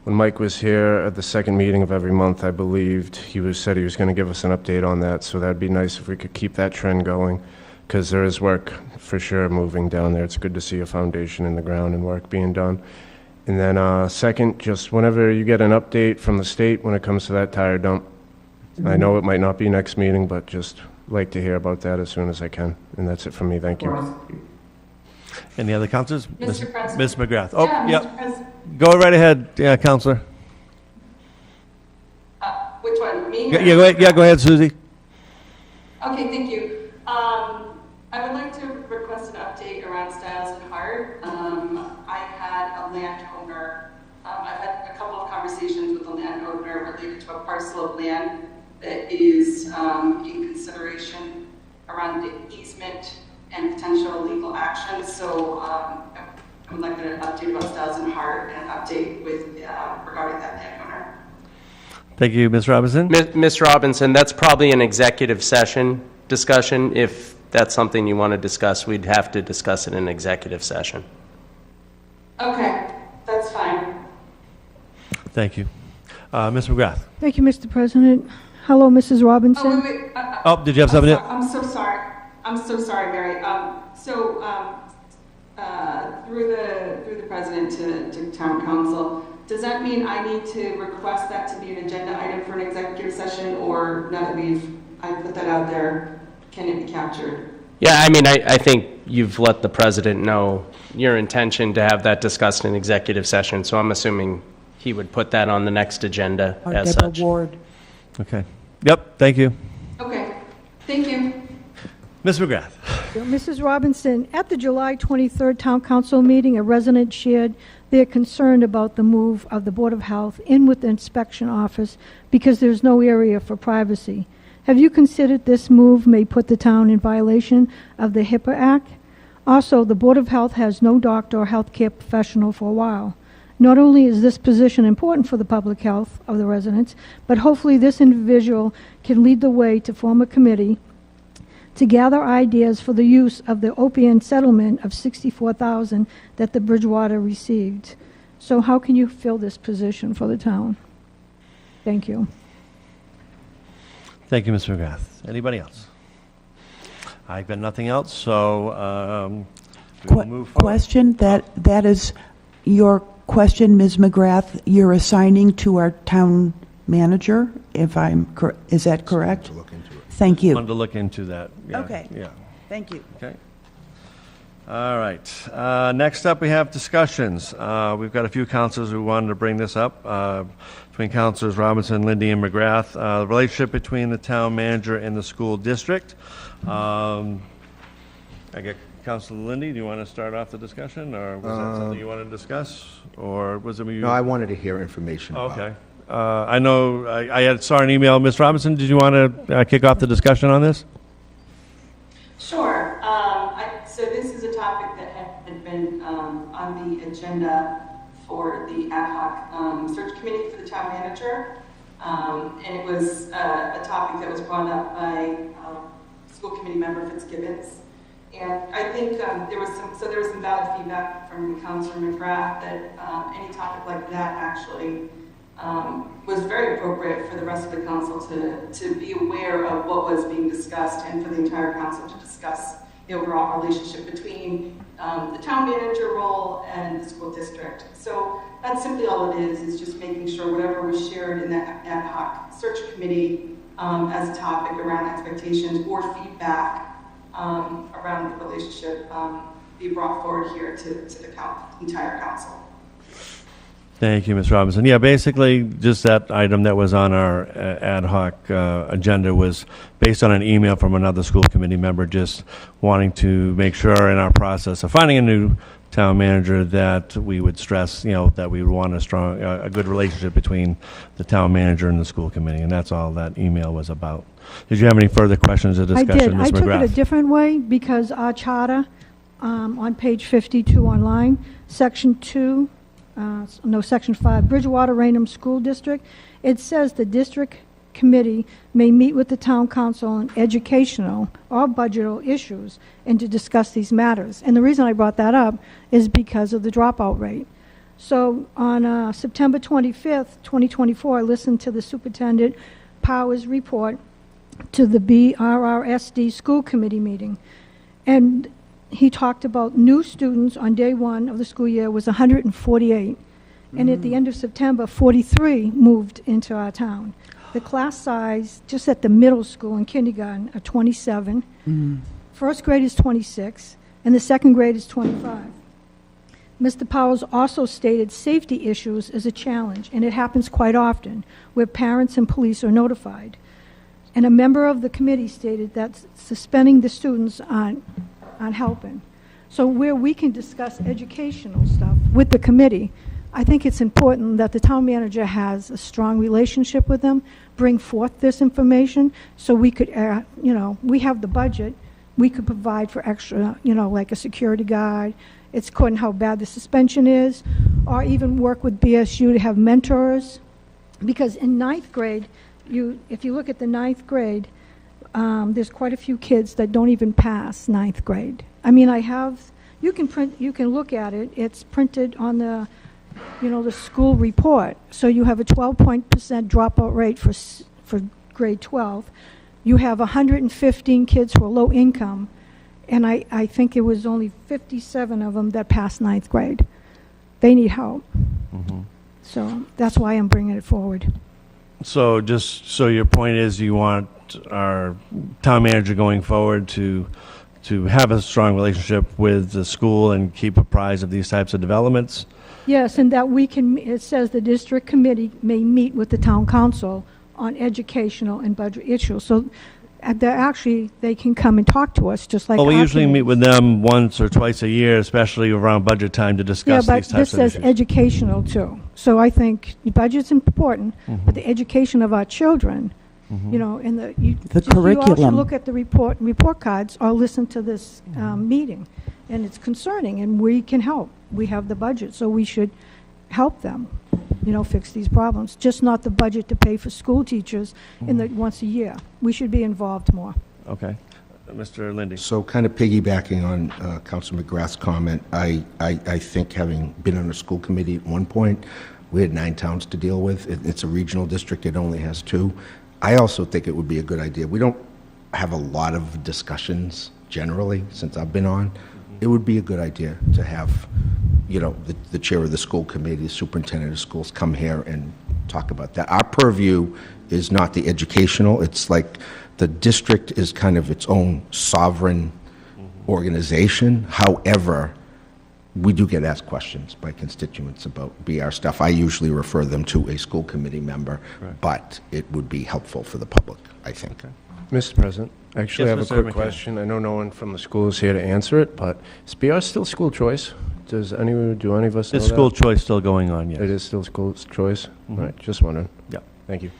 When Mike was here at the second meeting of every month, I believed, said he was going to give us an update on that, so that'd be nice if we could keep that trend going, because there is work for sure moving down there. It's good to see a foundation in the ground and work being done. And then second, just whenever you get an update from the state when it comes to that tire dump, I know it might not be next meeting, but just like to hear about that as soon as I can. And that's it from me. Thank you. Any other councilors? Mr. President. Ms. McGrath. Oh, Yeah, yep. Mr. President. Go right ahead, Councilor. Which one? Me? Yeah, go ahead, Susie. Okay, thank you. I would like to request an update around Stiles and Hart. I had a landowner, I've had a couple of conversations with a landowner related to a parcel of land that is in consideration around the easement and potential legal action. So I would like an update about Stiles and Hart and an update with regarding that landowner. Thank you, Ms. Robinson. Ms. Robinson, that's probably an executive session discussion. If that's something you want to discuss, we'd have to discuss it in an executive session. Okay, that's fine. Thank you. Ms. McGrath. Thank you, Mr. President. Hello, Mrs. Robinson. Oh, wait. Oh, did you have something? I'm so sorry. I'm so sorry, Mary. Through the president to town council, does that mean I need to request that to be an agenda item for an executive session, or now that I put that out there, can it be captured? Yeah, I mean, I think you've let the president know your intention to have that discussed in executive session, so I'm assuming he would put that on the next agenda as Deborah such. Ward. Okay. Yep, thank you. Okay, thank you. Ms. McGrath. Mrs. Robinson, at the July 23rd Town Council meeting, a resident shared their concern about the move of the Board of Health in with the inspection office because there's no area for privacy. Have you considered this move may put the town in violation of the HIPAA Act? Also, the Board of Health has no doctor or healthcare professional for a while. Not only is this position important for the public health of the residents, but hopefully this individual can lead the way to form a committee to gather ideas for the use of the OPM settlement of $64,000 that the Bridgewater received. So how can you fill this position for the town? Thank you. Thank you, Ms. McGrath. Anybody else? I've got nothing else, so we will move forward. Question, that is your question, Ms. McGrath, you're assigning to our town manager, if I'm correct, is that correct? To look into it. Thank you. Wanted to look into that. Yeah, Okay. Yeah. Thank you. Okay. All right. Next up, we have discussions. We've got a few councilors who wanted to bring this up. Between Councilors Robinson, Lindy, and McGrath, the relationship between the town manager and the school district. I get Councilor Lindy. Do you want to start off the discussion, or was that something you wanted to discuss, or was it you? No, I wanted to hear information about it. Okay. I know I saw an email. Ms. Robinson, did you want to kick off the discussion on this? Sure. So this is a topic that had been on the agenda for the ad hoc search committee for the town manager. And it was a topic that was brought up by school committee member Fitzgibbons. And I think there was some valid feedback from Councilor McGrath that any topic like that actually was very appropriate for the rest of the council to be aware of what was being discussed and for the entire council to discuss the overall relationship between the town manager role and the school district. So that's simply all it is just making sure whatever was shared in that ad hoc search committee as a topic around expectations or feedback around the relationship be brought forward here to the entire council. Thank you, Ms. Robinson. Yeah, basically, just that item that was on our ad hoc agenda was based on an email from another school committee member just wanting to make sure in our process of finding a new town manager that we would stress, that we would want a good relationship between the town manager and the school committee, and that's all that email was about. Did you have any further questions or discussion, Ms. McGrath? I took it a different way because our charter on page 52 online, section 2, section 5, Bridgewater Raynham School District, it says the district committee may meet with the town council on educational or budgetal issues and to discuss these matters. And the reason I brought that up is because of the dropout rate. So on September 25th, 2024, I listened to the Superintendent Powers report to the BRRSD school committee meeting. And he talked about new students on day one of the school year was 148. And at the end of September, 43 moved into our town. The class size, just at the middle school and kindergarten, are 27. First grade is 26, and the second grade is 25. Mr. Powers also stated safety issues is a challenge, and it happens quite often, where parents and police are notified. And a member of the committee stated that suspending the students aren't helping. So where we can discuss educational stuff with the committee, I think it's important that the town manager has a strong relationship with them, bring forth this information, so we could, we have the budget, we could provide for extra, like a security guard. It's according to how bad the suspension is, or even work with BSU to have mentors. Because in ninth grade, if you look at the ninth grade, there's quite a few kids that don't even pass ninth grade. I mean, you can look at it. It's printed on the school report. So you have a 12% dropout rate for grade 12. You have 115 kids who are low income, and I think it was only 57 of them that passed ninth grade. They need help. Mm-hmm. So that's why I'm bringing it forward. So your point is you want our town manager going forward to have a strong relationship with the school and keep apprised of these types of developments? Yes, and that it says the district committee may meet with the town council on educational and budget issues. So they can come and talk to us just like Well, we our usually meet committees. with them once or twice a year, especially around budget time, to discuss Yeah, but these types this of says issues. educational too. So I think the budget's important, but the education of our children, and you also curriculum. look at the report cards or listen to this meeting, and it's concerning, and we can help. We have the budget, so we should help them, fix these problems. Just not the budget to pay for school teachers once a year. We should be involved more. Okay. Mr. Lindy. So kind of piggybacking on Councilor McGrath's comment, I think having been on a school committee at one point, we had 9 towns to deal with. It's a regional district. It only has 2. I also think it would be a good idea. We don't have a lot of discussions generally since I've been on. It would be a good idea to have, the chair of the school committee, the superintendent of schools come here and talk about that. Our purview is not the educational. It's like the district is kind of its own sovereign organization. However, we do get asked questions by constituents about BR stuff. I usually refer them to a school committee member, but it would be helpful for the public, I think. Okay. Mr. President, actually, Yes, I have Mr. a quick McKenna. question. I know no one from the school is here to answer it, but is BR still school choice? Do any of us know Is that? school choice still going on? Yes. It is still school choice? Mhm. All right, just wondering. Yeah. Thank you.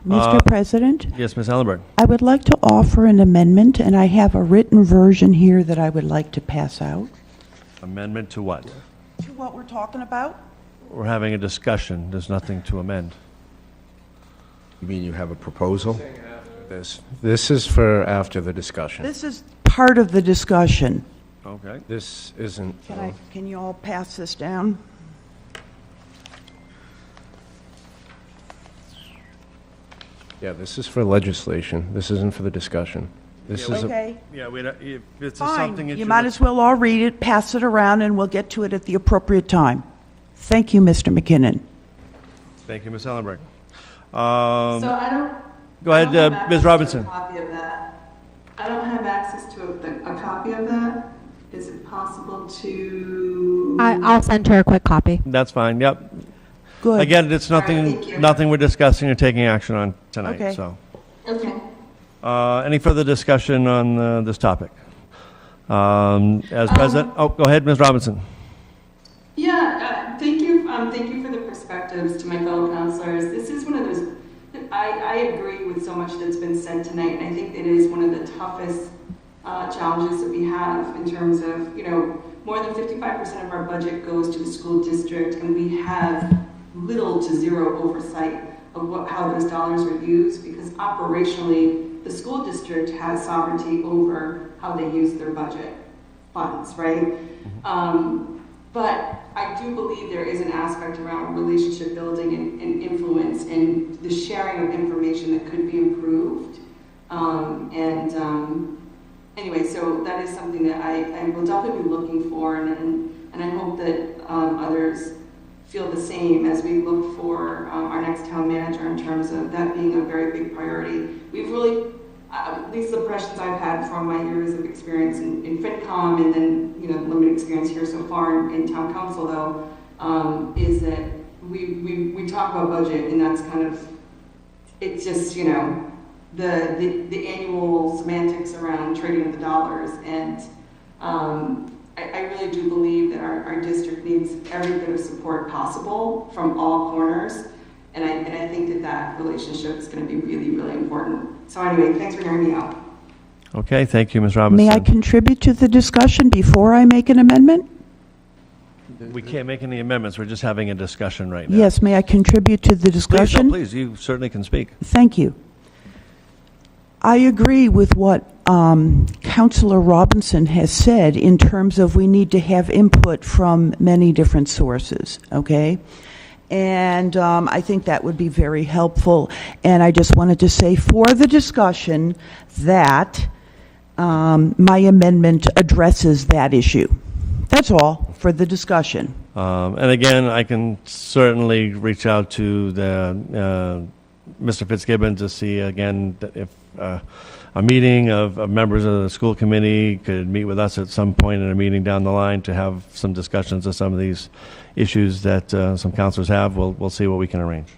Mr. President, Yes, Ms. Ellenberg. I would like to offer an amendment, and I have a written version here that I would like to pass out. Amendment to what? To what we're talking about? We're having a discussion. There's nothing to amend. You mean you have a proposal? This is for after the discussion. This is part of the discussion. Okay. This isn't. Can you all pass this down? Yeah, this is for legislation. This isn't for the discussion. This is Okay. Yeah, if it's Fine. something that You might as well all read it, pass it around, and we'll get to it at the appropriate time. Thank you, Mr. McKinnon. Thank you, Ms. Ellenberg. So I don't. Go ahead, I don't have Ms. access Robinson. to a copy of that. I don't have access to a copy of that. Is it possible to? I'll send her a quick copy. That's fine, yep. Good. Again, it's All right, thank you. nothing we're discussing or taking action on tonight, Okay. so. Okay. Any further discussion on this topic? As president, go ahead, Ms. Robinson. Yeah, thank you. Thank you for the perspectives to my fellow counselors. This is one of those. I agree with so much that's been said tonight, and I think it is one of the toughest challenges that we have in terms of, more than 55% of our budget goes to the school district, and we have little to zero oversight of how those dollars are used, because operationally, the school district has sovereignty over how they use their budget funds, right? But I do believe there is an aspect around relationship building and influence and the sharing of information that could be improved. Anyway, so that is something that I will definitely be looking for, and I hope that others feel the same as we look for our next town manager in terms of that being a very big priority. We've really, at least the impressions I've had from my years of experience in FinCom and then, limited experience here so far in town council though, is that we talk about budget, and that's kind of, it's just, the annual semantics around trading of the dollars. And I really do believe that our district needs every bit of support possible from all corners. And I think that relationship is going to be really, really important. So anyway, thanks for hearing me out. Okay, thank you, Ms. Robinson. May I contribute to the discussion before I make an amendment? We can't make any amendments. We're just having a discussion right now. Yes, may I contribute to the Please, discussion? no, please, you certainly can speak. Thank you. I agree with what Councilor Robinson has said in terms of we need to have input from many different sources, okay? And I think that would be very helpful. And I just wanted to say for the discussion that my amendment addresses that issue. That's all for the discussion. And again, I can certainly reach out to the Mr. Fitzgibbon to see again if a meeting of members of the school committee could meet with us at some point in a meeting down the line to have some discussions of some of these issues that some counselors have. We'll see what we can arrange.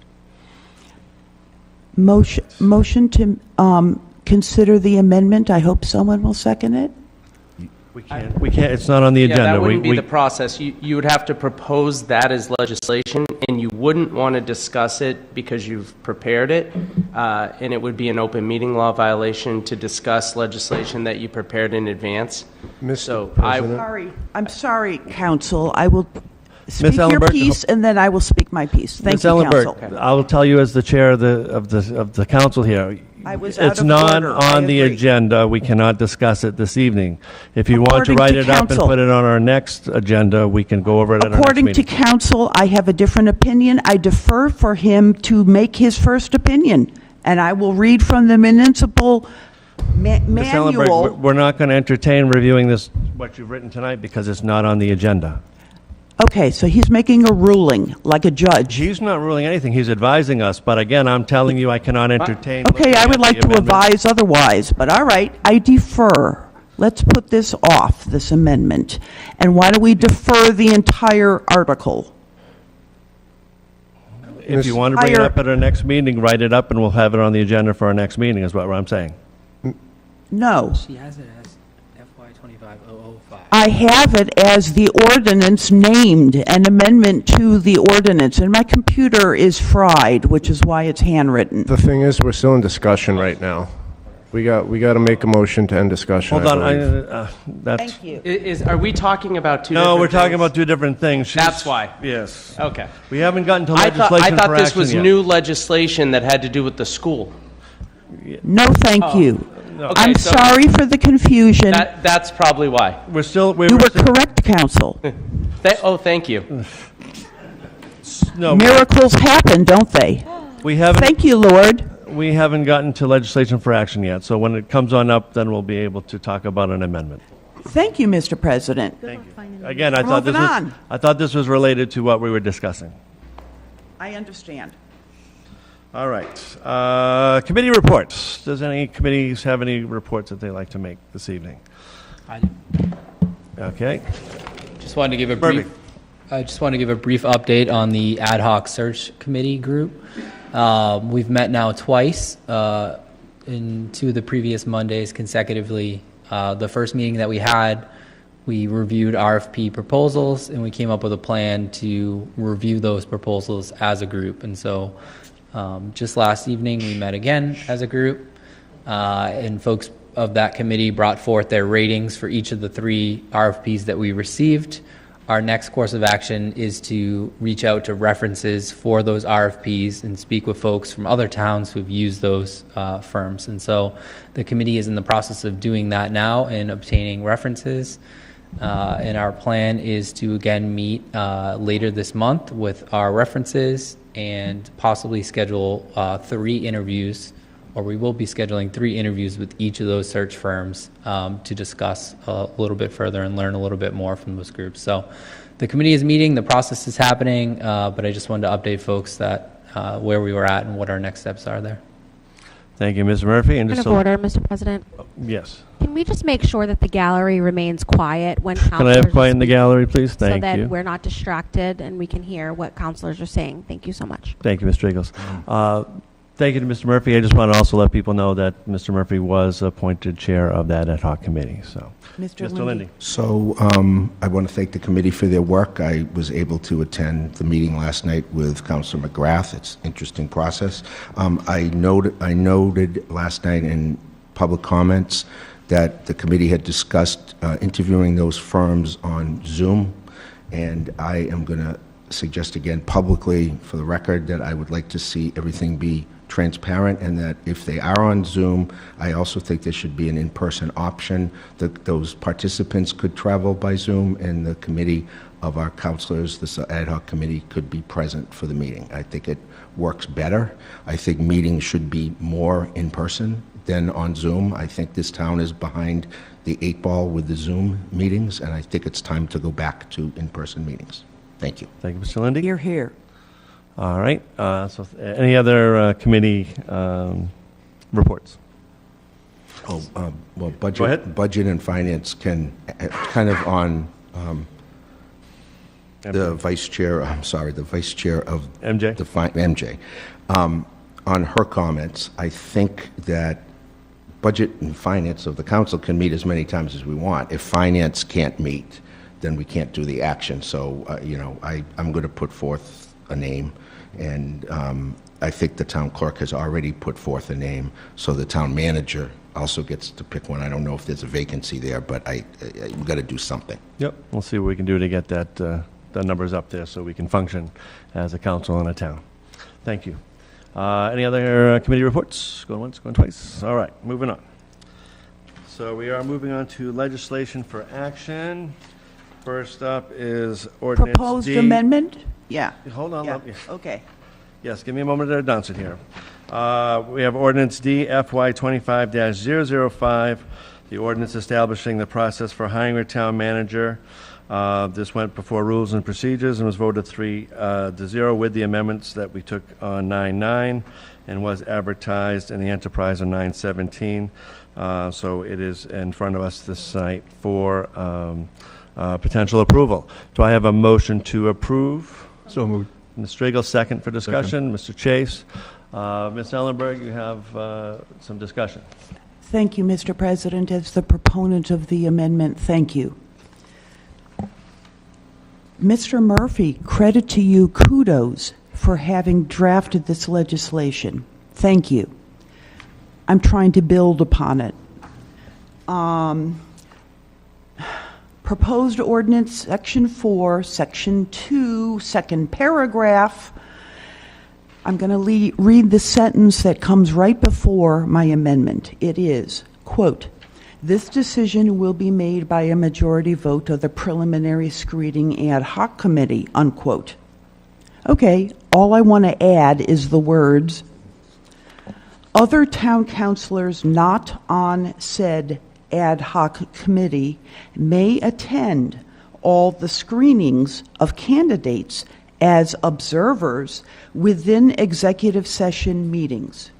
Motion to consider the amendment. I hope someone will second it. We can't, it's not on the agenda. Yeah, that wouldn't be the process. You would have to propose that as legislation, and you wouldn't want to discuss it because you've prepared it, and it would be an open meeting law violation to discuss legislation that you prepared in advance. Mr. I'm sorry, Counsel. I will speak your Ellenberg, piece, and then I will speak my piece. Thank Ms. you, Ellenberg, Counsel. I will tell you as the chair of the council here. I was out It's of not order. I on the agree. agenda. We cannot discuss it this evening. If you want to According write to it up and council. put it on our next agenda, we can go over it at our next According to meeting. counsel, I have a different opinion. I defer for him to make his first opinion, and I will read from the municipal Ms. Ellenberg, manual. we're not going to entertain reviewing this, what you've written tonight, because it's not on the agenda. Okay, so he's making a ruling, like a judge. He's not ruling anything. He's advising us. But again, I'm telling you, I cannot entertain. Okay, I would like to advise otherwise, but all right, I defer. Let's put this off, this amendment. And why do we defer the entire article? If you want to bring it up at our next meeting, write it up and we'll have it on the agenda for our next meeting, is what I'm saying. No. She has it as FY 25005. I have it as the ordinance named, an amendment to the ordinance, and my computer is fried, which is why it's handwritten. The thing is, we're still in discussion right now. We got to make a motion to end discussion. Hold on, believe. that's... Thank you. Are we talking about two No, different we're talking things? about two different things. That's why. Yes. Okay. We haven't gotten to I legislation thought for this action was yet. new legislation that had to do with the school. No, thank you. No. Okay, I'm so sorry for the confusion. That's probably why. We're still... You were correct, counsel. Thank you. No, Miracles happen, don't they? we haven't... Thank you, Lord. We haven't gotten to legislation for action yet, so when it comes on up, then we'll be able to talk about an amendment. Thank you, Mr. President. Thank you. Again, I Moving on. thought this was related to what we were discussing. I understand. All right. Committee reports. Does any committees have any reports that they'd like to make this evening? I do. Okay. Just wanted to give a Murphy. brief. I just want to give a brief update on the ad hoc search committee group. We've met now twice in two of the previous Mondays consecutively. The first meeting that we had, we reviewed RFP proposals and we came up with a plan to review those proposals as a group. And so just last evening we met again as a group, and folks of that committee brought forth their ratings for each of the three RFPs that we received. Our next course of action is to reach out to references for those RFPs and speak with folks from other towns who've used those firms. And so the committee is in the process of doing that now and obtaining references. And our plan is to again meet later this month with our references and possibly schedule 3 interviews, or we will be scheduling 3 interviews with each of those search firms to discuss a little bit further and learn a little bit more from those groups. So the committee is meeting, the process is happening, but I just wanted to update folks that where we were at and what our next steps are there. Thank you, Ms. Murphy. And Point just of order, Mr. President. Yes. Can we just make sure that the gallery remains quiet when Can counselors I have quiet in the speak, gallery, please? so Thank that you. we're not distracted and we can hear what counselors are saying? Thank you so much. Thank you, Mr. Eagles. Thank you to Mr. Murphy. I just want to also let people know that Mr. Murphy was appointed chair of that ad hoc committee. So, Mr. Lindy. So I want to thank the committee for their work. I was able to attend the meeting last night with Councilor McGrath. It's an interesting process. I noted last night in public comments that the committee had discussed interviewing those firms on Zoom, and I am going to suggest again publicly for the record that I would like to see everything be transparent, and that if they are on Zoom, I also think there should be an in-person option, that those participants could travel by Zoom, and the committee of our councilors, this ad hoc committee, could be present for the meeting. I think it works better. I think meetings should be more in person than on Zoom. I think this town is behind the 8 ball with the Zoom meetings, and I think it's time to go back to in-person meetings. Thank you. Thank you, Mr. Lindy. You're here. All right. So any other committee reports? Well, budget and finance can kind of on the vice chair. I'm sorry, the vice chair of MJ. MJ. On her comments, I think that budget and finance of the council can meet as many times as we want. If finance can't meet, then we can't do the action. So I'm going to put forth a name. And I think the town clerk has already put forth a name, so the town manager also gets to pick one. I don't know if there's a vacancy there, but we've got to do something. Yep, we'll see what we can do to get that the numbers up there so we can function as a council in a town. Thank you. Any other committee reports? Going once, going twice. All right, moving on. So we are moving on to legislation for action. First up is ordinance Proposed D. amendment? Yeah. Hold on. Yeah. Okay. Yes, give me a moment to announce it here. We have ordinance D, FY 25-005, the ordinance establishing the process for hiring a town manager. This went before Rules and Procedures and was voted 3-0 with the amendments that we took on 9/9 and was advertised in the Enterprise on 9/17. So it is in front of us this night for potential approval. Do I have a motion to approve? So moved. Ms. Strigel, second for discussion. Mr. Chase. Ms. Ellenberg, you have some discussion. Thank you, Mr. President. As the proponent of the amendment, thank you. Mr. Murphy, credit to you, kudos for having drafted this legislation. Thank you. I'm trying to build upon it. Proposed ordinance, Section 4, Section 2, second paragraph. I'm going to read the sentence that comes right before my amendment. It is, quote, "This decision will be made by a majority vote of the preliminary screening ad hoc committee," unquote. Okay, all I want to add is the words, "Other town councilors not on said ad hoc committee may attend all the screenings of candidates as observers within executive session meetings.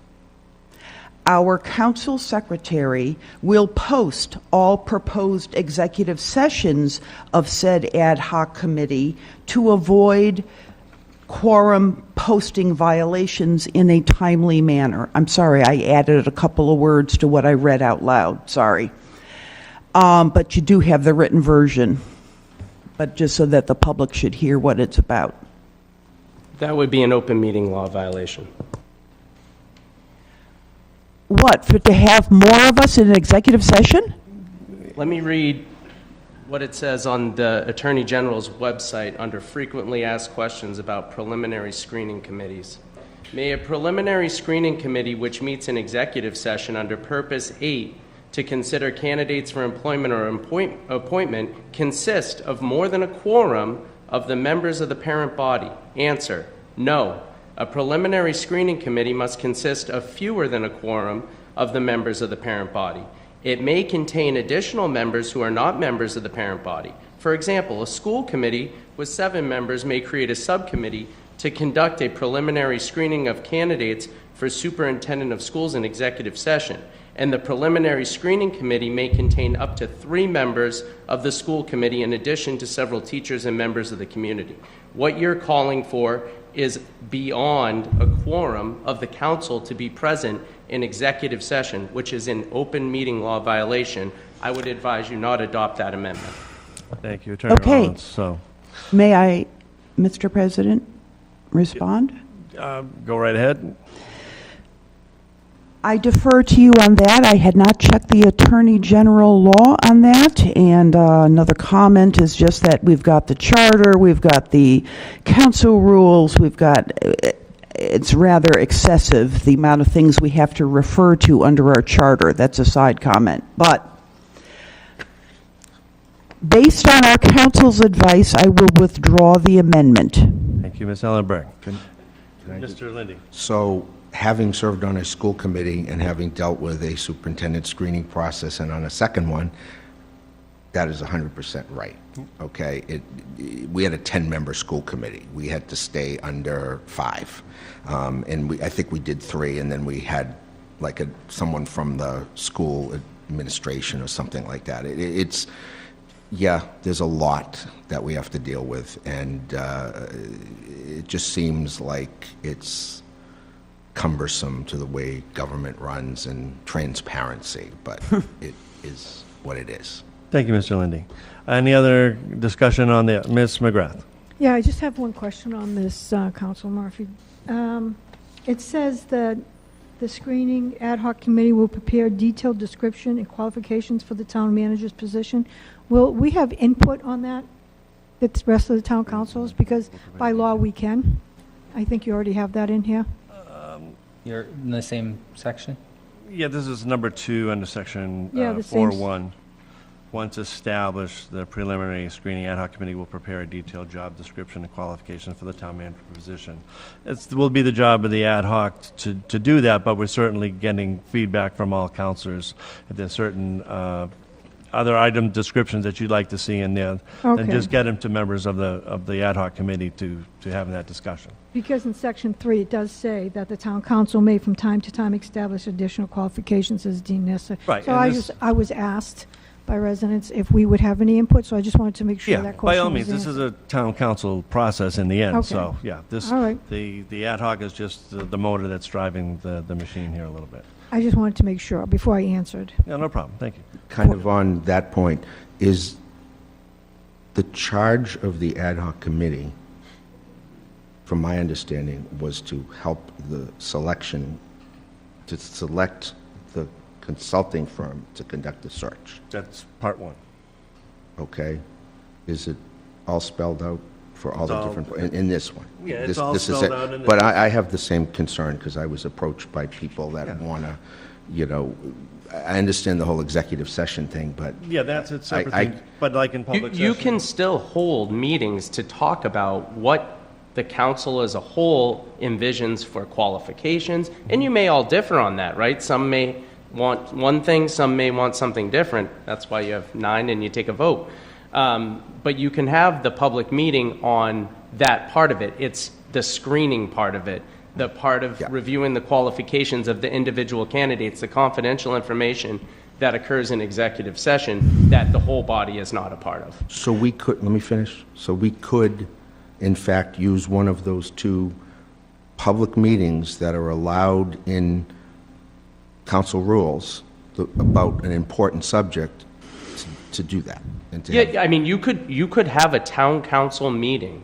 Our council secretary will post all proposed executive sessions of said ad hoc committee to avoid quorum posting violations in a timely manner." I'm sorry, I added a couple of words to what I read out loud. Sorry. But you do have the written version, but just so that the public should hear what it's about. That would be an open meeting law violation. What, to have more of us in an executive session? Let me read what it says on the Attorney General's website under frequently asked questions about preliminary screening committees. May a preliminary screening committee which meets in executive session under Purpose 8 to consider candidates for employment or appointment consist of more than a quorum of the members of the parent body? Answer, no. A preliminary screening committee must consist of fewer than a quorum of the members of the parent body. It may contain additional members who are not members of the parent body. For example, a school committee with 7 members may create a subcommittee to conduct a preliminary screening of candidates for superintendent of schools in executive session. and the preliminary screening committee may contain up to 3 members of the school committee in addition to several teachers and members of the community. What you're calling for is beyond a quorum of the council to be present in executive session, which is an open meeting law violation. I would advise you not adopt that amendment. Thank you, Attorney Okay. Rollins. So, May I, Mr. President, respond? go right ahead. I defer to you on that. I had not checked the Attorney General law on that. And another comment is just that we've got the charter, we've got the council rules, we've got, it's rather excessive, the amount of things we have to refer to under our charter. That's a side comment. But based on our council's advice, I will withdraw the amendment. Thank you, Ms. Ellenberg. Can I just- Mr. Lindy. So, having served on a school committee and having dealt with a superintendent screening process and on a second one, that is 100% right, okay? We had a 10-member school committee. We had to stay under 5. And I think we did 3, and then we had like someone from the school administration or something like that. Yeah, there's a lot that we have to deal with, and it just seems like it's cumbersome to the way government runs and transparency, but it is what it is. Thank you, Mr. Lindy. Any other discussion on the, Ms. McGrath? Yeah, I just have one question on this, Council Murphy. It says that the screening ad hoc committee will prepare detailed description and qualifications for the town manager's position. Will we have input on that, the rest of the town councils? Because by law we can. I think you already have that in here. You're in the same section? Yeah, this is number 2 under section Yeah, the same 4.1. Once established, the preliminary screening ad hoc committee will prepare a detailed job description and qualifications for the town manager position. It will be the job of the ad hoc to do that, but we're certainly getting feedback from all counselors. If there's certain other item descriptions that you'd like to see in there, then Okay. just get them to members of the ad hoc committee to have that discussion. Because in section 3, it does say that the town council may from time to time establish additional qualifications as deemed necessary. Right, So and I was asked by residents if we would have any input, so I just wanted to make sure Yeah, that question was by all means, this is answered. a town council process in the end, Okay. so, yeah. All right. The ad hoc is just the motor that's driving the machine here a little bit. I just wanted to make sure before I answered. Yeah, no problem, thank you. Kind of on that point, is the charge of the ad hoc committee, from my understanding, was to help the selection, to select the consulting firm to conduct the search. That's part 1. Okay? Is it all spelled out for all It's the all- different, in this one? Yeah, it's This- all this is spelled it. out in But this. I have the same concern, because I was approached by people that want to, I understand the whole executive session thing, but Yeah, that's a separate I- thing, but like in public session. You can still hold meetings to talk about what the council as a whole envisions for qualifications, and you may all differ on that, right? Some may want one thing, some may want something different. That's why you have 9 and you take a vote. But you can have the public meeting on that part of it. It's the screening part of it, the part of reviewing the qualifications of the individual candidates, the confidential information that occurs in executive session that the whole body is not a part of. So we could, let me finish. So we could, in fact, use one of those 2 public meetings that are allowed in council rules about an important subject to do that. And to have- Yeah, I mean, you could have a town council meeting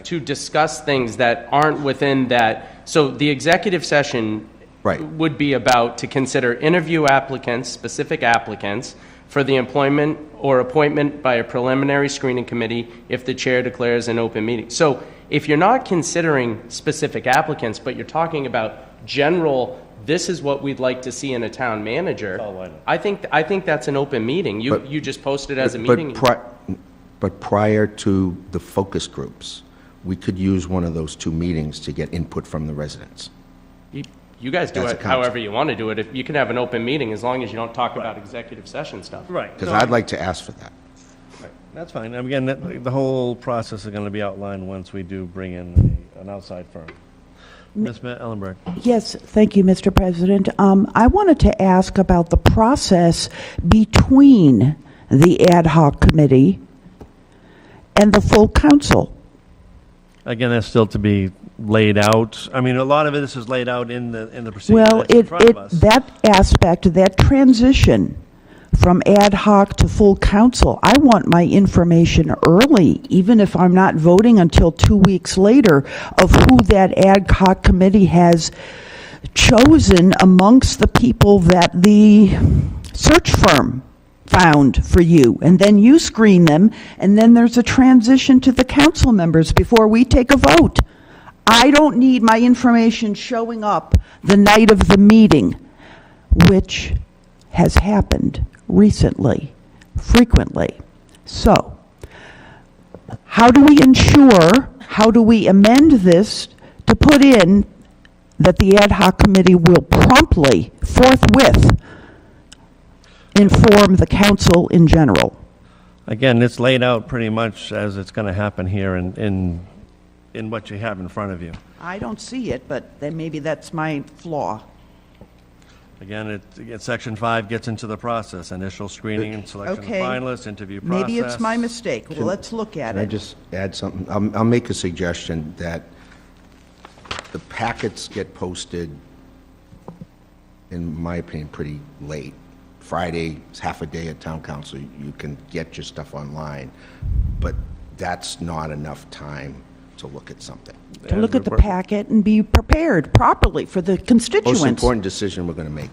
to discuss things that aren't within that. So the executive session would be about to consider interview applicants, specific applicants, for the employment or appointment by a preliminary screening committee if the chair declares an open meeting. So if you're not considering specific applicants, but you're talking about general, this is what we'd like to see in a town manager, I think that's an open meeting. You just post it as a meeting. But prior to the focus groups, we could use one of those 2 meetings to get input from the residents. You guys do That's it a council. however you want to do it. If you can have an open meeting as long as you don't talk about executive session stuff. Right. Because I'd like to ask for that. Right. That's fine. And again, the whole process is going to be outlined once we do bring in an outside firm. Ms. Ellenberg. Yes, thank you, Mr. President. I wanted to ask about the process between the ad hoc committee and the full council. Again, that's still to be laid out. I mean, a lot of this is laid out in the procedure Well, that's in front of us. that aspect, that transition from ad hoc to full council, I want my information early, even if I'm not voting until 2 weeks later, of who that ad hoc committee has chosen amongst the people that the search firm found for you. And then you screen them, and then there's a transition to the council members before we take a vote. I don't need my information showing up the night of the meeting, which has happened recently, frequently. So, how do we amend this to put in that the ad hoc committee will promptly, forthwith, inform the council in general? Again, it's laid out pretty much as it's going to happen here in what you have in front of you. I don't see it, but then maybe that's my flaw. Again, Section 5 gets into the process, initial screening and selection of Okay. finalists, interview process. Maybe it's my mistake. Well, let's look at Can I it. just add something? I'll make a suggestion that the packets get posted, in my opinion, pretty late. Friday is half a day at town council. You can get your stuff online, but that's not enough time to look at something. To look at the packet and be prepared properly for the constituents. Most important decision we're going to make.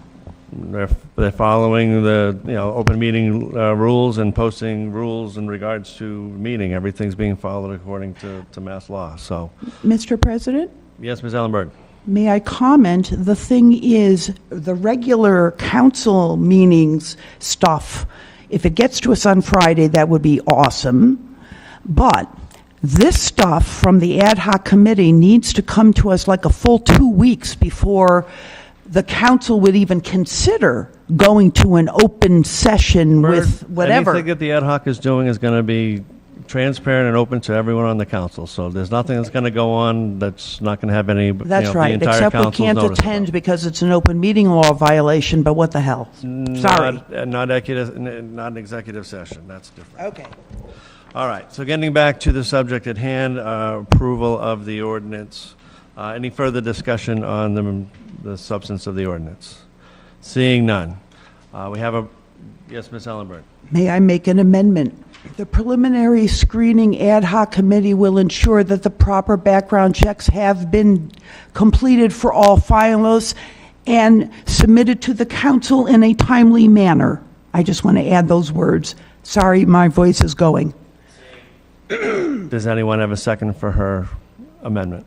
They're following the open meeting rules and posting rules in regards to meeting. Everything's being followed according to mass law. So, Mr. President, yes, Ms. Ellenberg. may I comment? The thing is, the regular council meetings stuff, if it gets to us on Friday, that would be awesome. But this stuff from the ad hoc committee needs to come to us like a full 2 weeks before the council would even consider going to an open session with whatever. Anything that the ad hoc is doing is going to be transparent and open to everyone on the council. So there's nothing that's going to go on that's not going to have any. That's the right, entire except we council's can't notice attend because it's an open meeting law violation, but what the hell? Sorry. Not an executive session. That's different. Okay. All right, so getting back to the subject at hand, approval of the ordinance. Any further discussion on the substance of the ordinance? Seeing none. We have a, yes, Ms. Ellenberg. May I make an amendment? The preliminary screening ad hoc committee will ensure that the proper background checks have been completed for all finalists and submitted to the council in a timely manner. I just want to add those words. Sorry, my voice is going. Does anyone have a second for her amendment?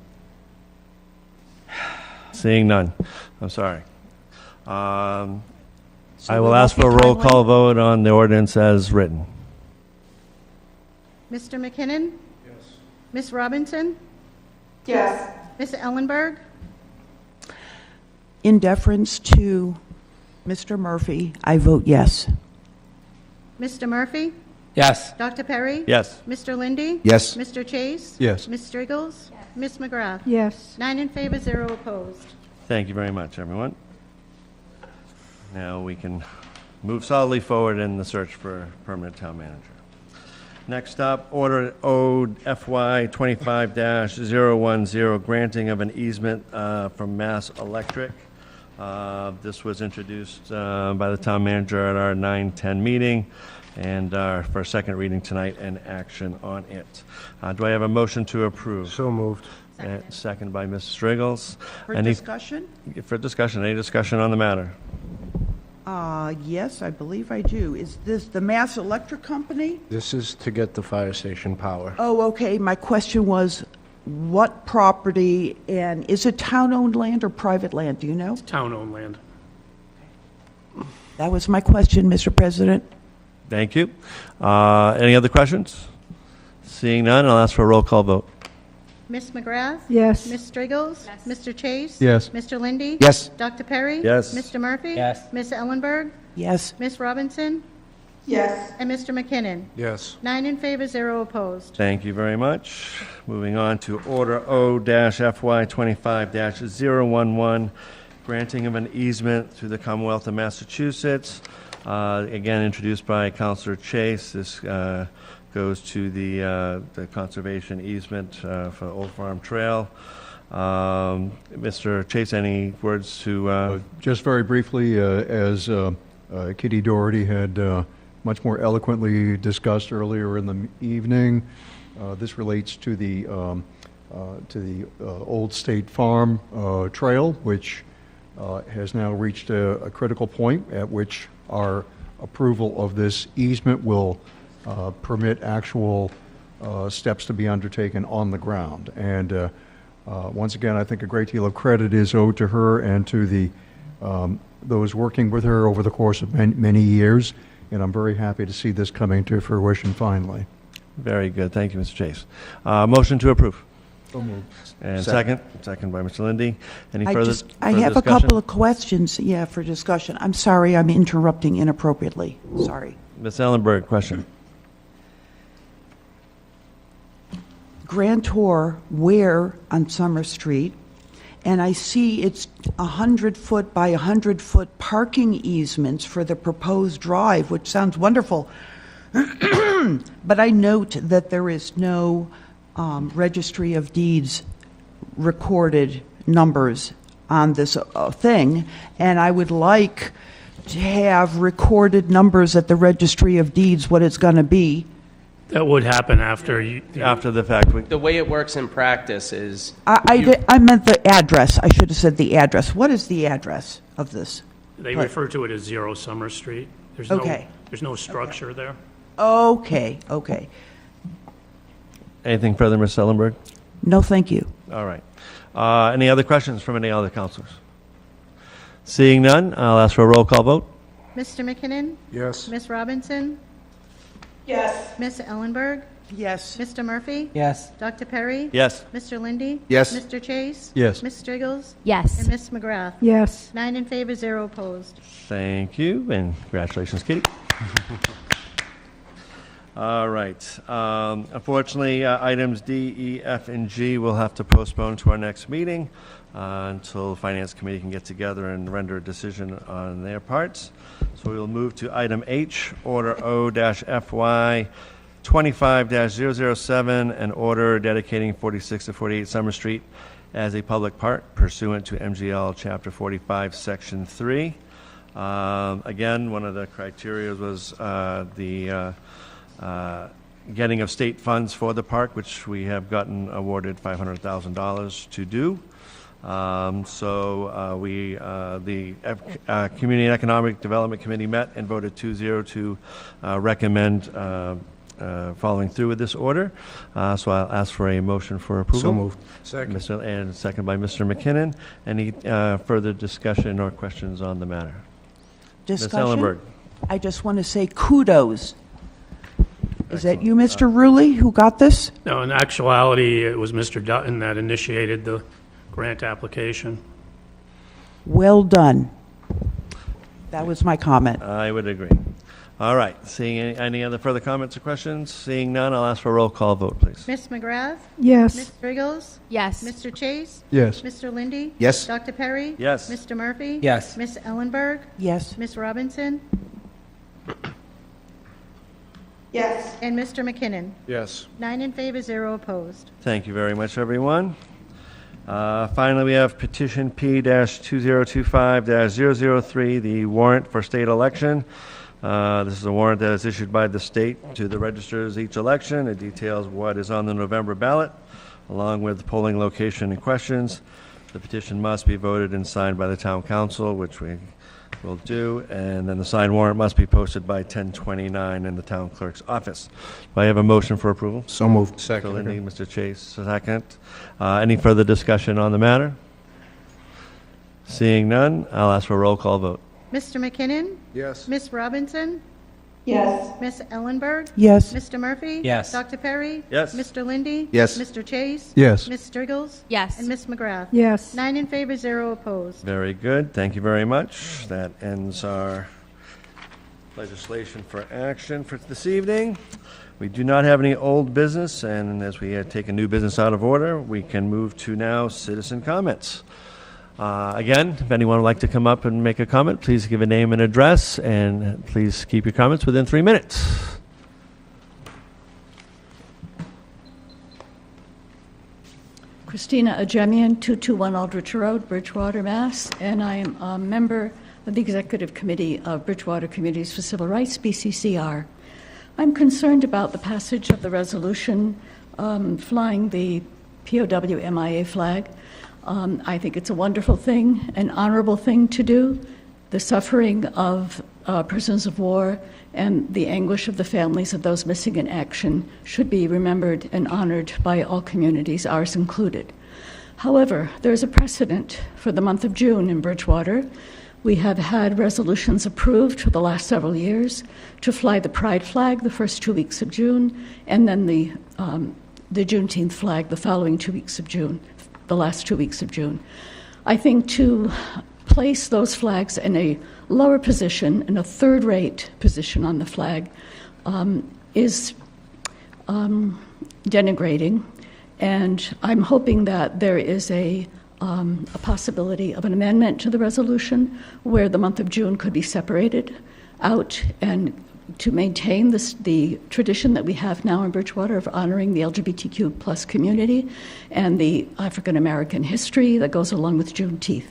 Seeing none. I'm sorry. I will ask for a roll call vote on the ordinance as written. Mr. McKinnon? Yes. Ms. Robinson? Yes. Ms. Ellenberg? In deference to Mr. Murphy, I vote yes. Mr. Murphy? Yes. Dr. Perry? Yes. Mr. Lindy? Yes. Mr. Chase? Yes. Ms. Striggles? Ms. McGrath? Yes. 9 in favor, 0 opposed. Thank you very much, everyone. Now we can move solidly forward in the search for a permanent town manager. Next up, Order Ode FY 25-010, granting of an easement from Mass Electric. This was introduced by the town manager at our 9:10 meeting, and for a second reading tonight and action on it. Do I have a motion to approve? So moved. Second by Ms. Striggles. For discussion? For discussion. Any discussion on the matter? Yes, I believe I do. Is this the Mass Electric Company? This is to get the fire station power. Oh, okay. My question was, what property, and is it town-owned land or private land? Do you know? Town-owned land. That was my question, Mr. President. Thank you. Any other questions? Seeing none, I'll ask for a roll call vote. Ms. McGrath? Yes. Ms. Striggles? Yes. Mr. Chase? Yes. Mr. Lindy? Yes. Dr. Perry? Yes. Mr. Murphy? Yes. Ms. Ellenberg? Yes. Ms. Robinson? Yes. And Mr. McKinnon? Yes. 9 in favor, 0 opposed. Thank you very much. Moving on to Order O-FY 25-011, granting of an easement through the Commonwealth of Massachusetts. Again, introduced by Councilor Chase. This goes to the conservation easement for Old Farm Trail. Mr. Chase, any words to... Just very briefly, as Kitty Doherty had much more eloquently discussed earlier in the evening, this relates to the Old State Farm Trail, which has now reached a critical point at which our approval of this easement will permit actual steps to be undertaken on the ground. And once again, I think a great deal of credit is owed to her and to the those working with her over the course of many years, and I'm very happy to see this coming to fruition finally. Very good. Thank you, Mr. Chase. Motion to approve. So moved. And second by Mr. Lindy. Any I further I have discussion? a couple of questions, for discussion. I'm sorry I'm interrupting inappropriately. Sorry. Ms. Ellenberg, question. Grantor where on Summer Street, and I see it's 100-foot by 100-foot parking easements for the proposed drive, which sounds wonderful. But I note that there is no registry of deeds recorded numbers on this thing, and I would like to have recorded numbers at the registry of deeds what it's going to be. That would happen after you... After the fact. The way it works in practice is... I meant the address. I should have said the address. What is the address of this? They refer to it as 0 Summer Street. There's no structure there. Okay. Anything further, Ms. Ellenberg? No, thank you. All right. Any other questions from any other councilors? Seeing none, I'll ask for a roll call vote. Mr. McKinnon? Yes. Ms. Robinson? Yes. Ms. Ellenberg? Yes. Mr. Murphy? Yes. Dr. Perry? Yes. Mr. Lindy? Yes. Mr. Chase? Yes. Ms. Striggles? Yes. And Ms. McGrath? Yes. 9 in favor, 0 opposed. Thank you, and congratulations, Kitty. All right. Unfortunately, items D, E, F, and G will have to postpone to our next meeting until the Finance Committee can get together and render a decision on their parts. So we will move to item H, Order O-FY 25-007, an order dedicating 46 to 48 Summer Street as a public park pursuant to MGL Chapter 45, Section 3. Again, one of the criteria was the getting of state funds for the park, which we have gotten awarded $500,000 to do. The Community and Economic Development Committee met and voted 2-0 to recommend following through with this order. So I'll ask for a motion for approval. So moved. Second. And second by Mr. McKinnon. Any further discussion or questions on the matter? Discussion? Ms. Ellenberg. I just want to say kudos. Is that you, Mr. Rulli, who got this? No, in actuality, it was Mr. Dutton that initiated the grant application. Well done. That was my comment. I would agree. All right. Seeing any other further comments or questions? Seeing none, I'll ask for a roll call vote, please. Ms. McGrath? Yes. Ms. Striggles? Yes. Mr. Chase? Yes. Mr. Lindy? Yes. Dr. Perry? Yes. Mr. Murphy? Yes. Ms. Ellenberg? Yes. Ms. Robinson? Yes. And Mr. McKinnon? Yes. 9 in favor, 0 opposed. Thank you very much, everyone. Finally, we have petition P-2025-003, the warrant for state election. This is a warrant that is issued by the state to the registers each election. It details what is on the November ballot, along with the polling location and questions. The petition must be voted and signed by the town council, which we will do, and then the signed warrant must be posted by 10/29 in the town clerk's office. Do I have a motion for approval? So moved. Mr. Lindy, Mr. Chase, second. Any further discussion on the matter? Seeing none, I'll ask for a roll call vote. Mr. McKinnon? Yes. Ms. Robinson? Yes. Ms. Ellenberg? Yes. Mr. Murphy? Yes. Dr. Perry? Yes. Mr. Lindy? Yes. Mr. Chase? Yes. Ms. Striggles? Yes. And Ms. McGrath? Yes. 9 in favor, 0 opposed. Very good. Thank you very much. That ends our legislation for action for this evening. We do not have any old business, and as we take a new business out of order, we can move to now citizen comments. Again, if anyone would like to come up and make a comment, please give a name and address, and please keep your comments within 3 minutes. Christina Ajemian, 221 Aldrich Road, Bridgewater, Mass., and I am a member of the Executive Committee of Bridgewater Communities for Civil Rights, BCCR. I'm concerned about the passage of the resolution flying the POW MIA flag. I think it's a wonderful thing, an honorable thing to do. The suffering of prisoners of war and the anguish of the families of those missing in action should be remembered and honored by all communities, ours included. However, there's a precedent for the month of June in Bridgewater. We have had resolutions approved for the last several years to fly the Pride flag the first 2 weeks of June, and then the Juneteenth flag the following 2 weeks of June, the last 2 weeks of June. I think to place those flags in a lower position, in a third-rate position on the flag, is denigrating, and I'm hoping that there is a possibility of an amendment to the resolution where the month of June could be separated out and to maintain the tradition that we have now in Bridgewater of honoring the LGBTQ plus community and the African American history that goes along with Juneteenth.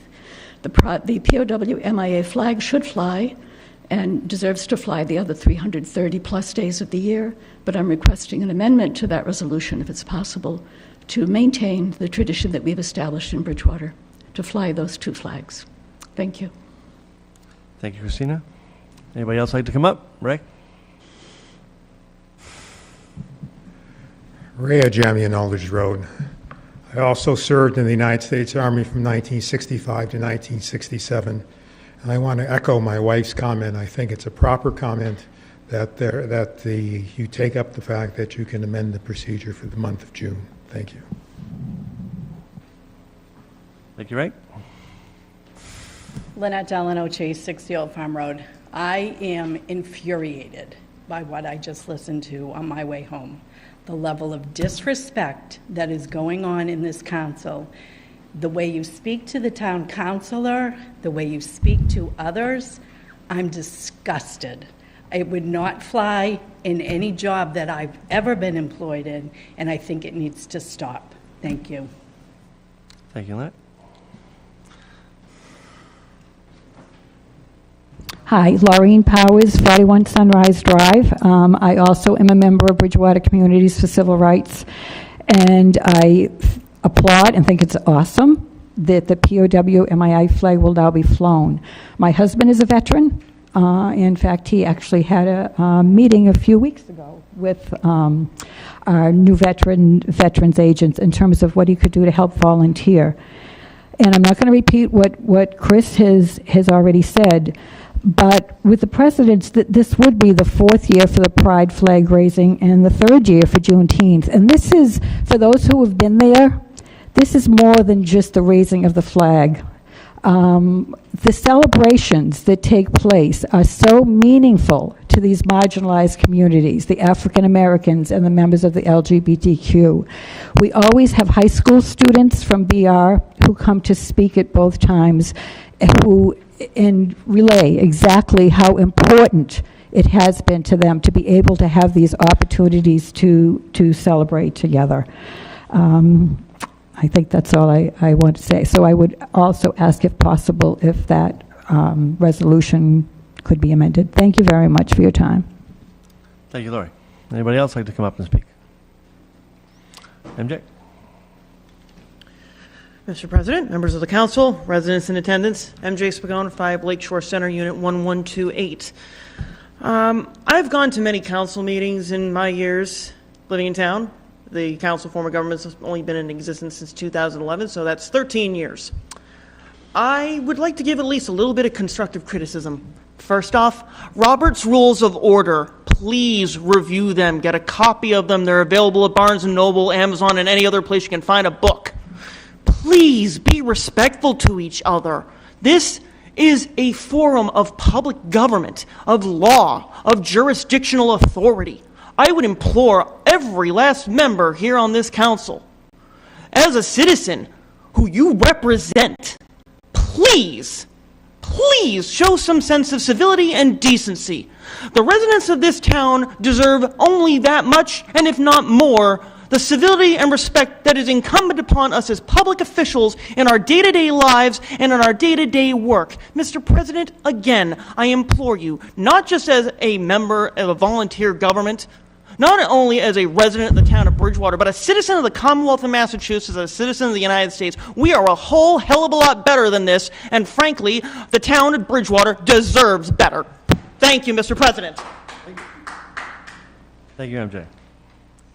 The POW MIA flag should fly and deserves to fly the other 330 plus days of the year, but I'm requesting an amendment to that resolution, if it's possible, to maintain the tradition that we've established in Bridgewater, to fly those two flags. Thank you. Thank you, Christina. Anybody else like to come up? Ray? Ray Ajemian, Aldridge Road. I also served in the United States Army from 1965 to 1967, and I want to echo my wife's comment. I think it's a proper comment that you take up the fact that you can amend the procedure for the month of June. Thank you. Thank you, Ray. Lynette Delano Chase, 60 Old Farm Road. I am infuriated by what I just listened to on my way home. The level of disrespect that is going on in this council, the way you speak to the town councilor, the way you speak to others, I'm disgusted. It would not fly in any job that I've ever been employed in, and I think it needs to stop. Thank you. Thank you, Lynette. Hi, Laureen Powers, 41 Sunrise Drive. I also am a member of Bridgewater Communities for Civil Rights, and I applaud and think it's awesome that the POW MIA flag will now be flown. My husband is a veteran. In fact, he actually had a meeting a few weeks ago with our new veterans agents in terms of what he could do to help volunteer. And I'm not going to repeat what Chris has already said, but with the precedents that this would be the 4th year for the Pride flag raising and the 3rd year for Juneteenth. And this is, for those who have been there, this is more than just the raising of the flag. The celebrations that take place are so meaningful to these marginalized communities, the African Americans and the members of the LGBTQ. We always have high school students from BR who come to speak at both times and relay exactly how important it has been to them to be able to have these opportunities to celebrate together. I think that's all I want to say. So I would also ask, if possible, if that resolution could be amended. Thank you very much for your time. Thank you, Lori. Anybody else like to come up and speak? MJ? Mr. President, members of the council, residents in attendance, MJ Spagone, 5 Lakeshore Center, Unit 1128. I've gone to many council meetings in my years living in town. The council form of government has only been in existence since 2011, so that's 13 years. I would like to give at least a little bit of constructive criticism. First off, Robert's Rules of Order, please review them. Get a copy of them. They're available at Barnes & Noble, Amazon, and any other place you can find a book. Please be respectful to each other. This is a forum of public government, of law, of jurisdictional authority. I would implore every last member here on this council, as a citizen who you represent, please show some sense of civility and decency. The residents of this town deserve only that much, and if not more, the civility and respect that is incumbent upon us as public officials in our day-to-day lives and in our day-to-day work. Mr. President, again, I implore you, not just as a member of a volunteer government, not only as a resident of the town of Bridgewater, but a citizen of the Commonwealth of Massachusetts, a citizen of the United States, we are a whole hell of a lot better than this, and frankly, the town of Bridgewater deserves better. Thank you, Mr. President. Thank you, MJ.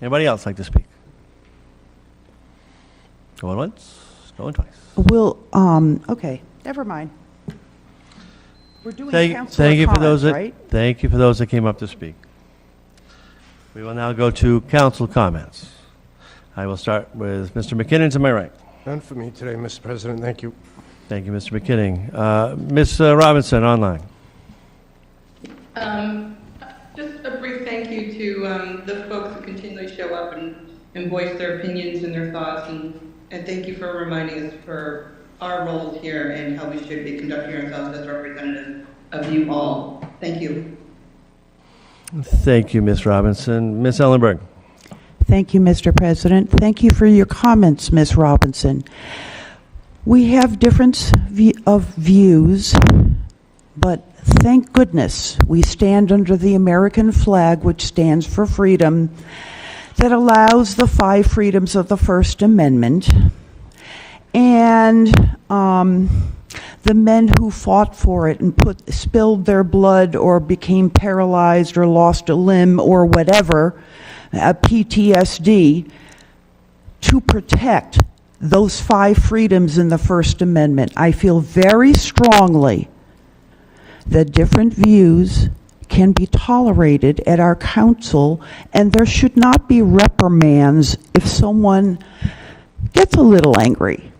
Anybody else like to speak? Going once, going twice. Okay, never mind. We're doing Thank councilor you for those comments, that, right? Thank you for those that came up to speak. We will now go to council comments. I will start with Mr. McKinnon to my right. None for me today, Mr. President. Thank you. Thank you, Mr. McKinnon. Ms. Robinson, online. Just a brief thank you to the folks who continually show up and voice their opinions and their thoughts, and thank you for reminding us for our roles here and how we should be conducting ourselves as representatives of you all. Thank you. Thank you, Ms. Robinson. Ms. Ellenberg. Thank you, Mr. President. Thank you for your comments, Ms. Robinson. We have difference of views, but thank goodness we stand under the American flag, which stands for freedom, that allows the 5 freedoms of the First Amendment. And the men who fought for it and spilled their blood or became paralyzed or lost a limb or whatever, PTSD, to protect those 5 freedoms in the First Amendment. I feel very strongly that different views can be tolerated at our council, and there should not be reprimands if someone gets a little angry.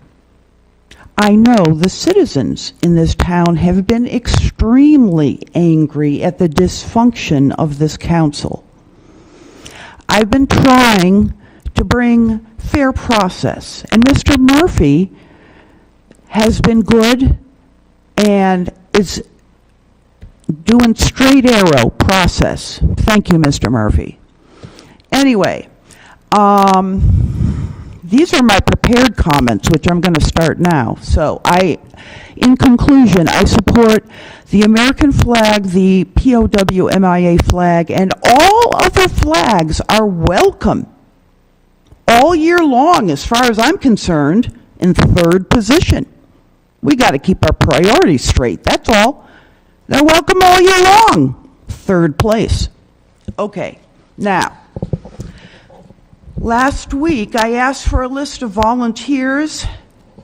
I know the citizens in this town have been extremely angry at the dysfunction of this council. I've been trying to bring fair process, and Mr. Murphy has been good and is doing straight arrow process. Thank you, Mr. Murphy. Anyway, these are my prepared comments, which I'm going to start now. So in conclusion, I support the American flag, the POW MIA flag, and all other flags are welcome all year long, as far as I'm concerned, in 3rd position. We got to keep our priorities straight, that's all. They're welcome all year long, 3rd place. Okay, now, last week I asked for a list of volunteers.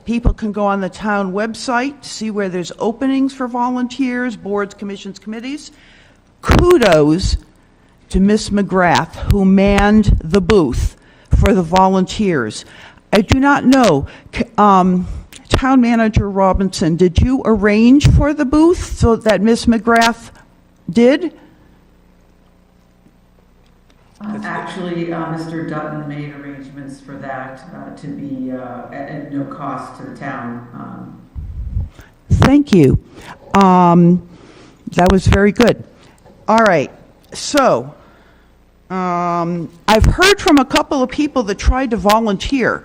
People can go on the town website to see where there's openings for volunteers, boards, commissions, committees. Kudos to Miss McGrath, who manned the booth for the volunteers. I do not know, Town Manager Robinson, did you arrange for the booth so that Miss McGrath did? Actually, Mr. Dutton made arrangements for that to be at no cost to the town. Thank you. That was very good. All right, so I've heard from a couple of people that tried to volunteer.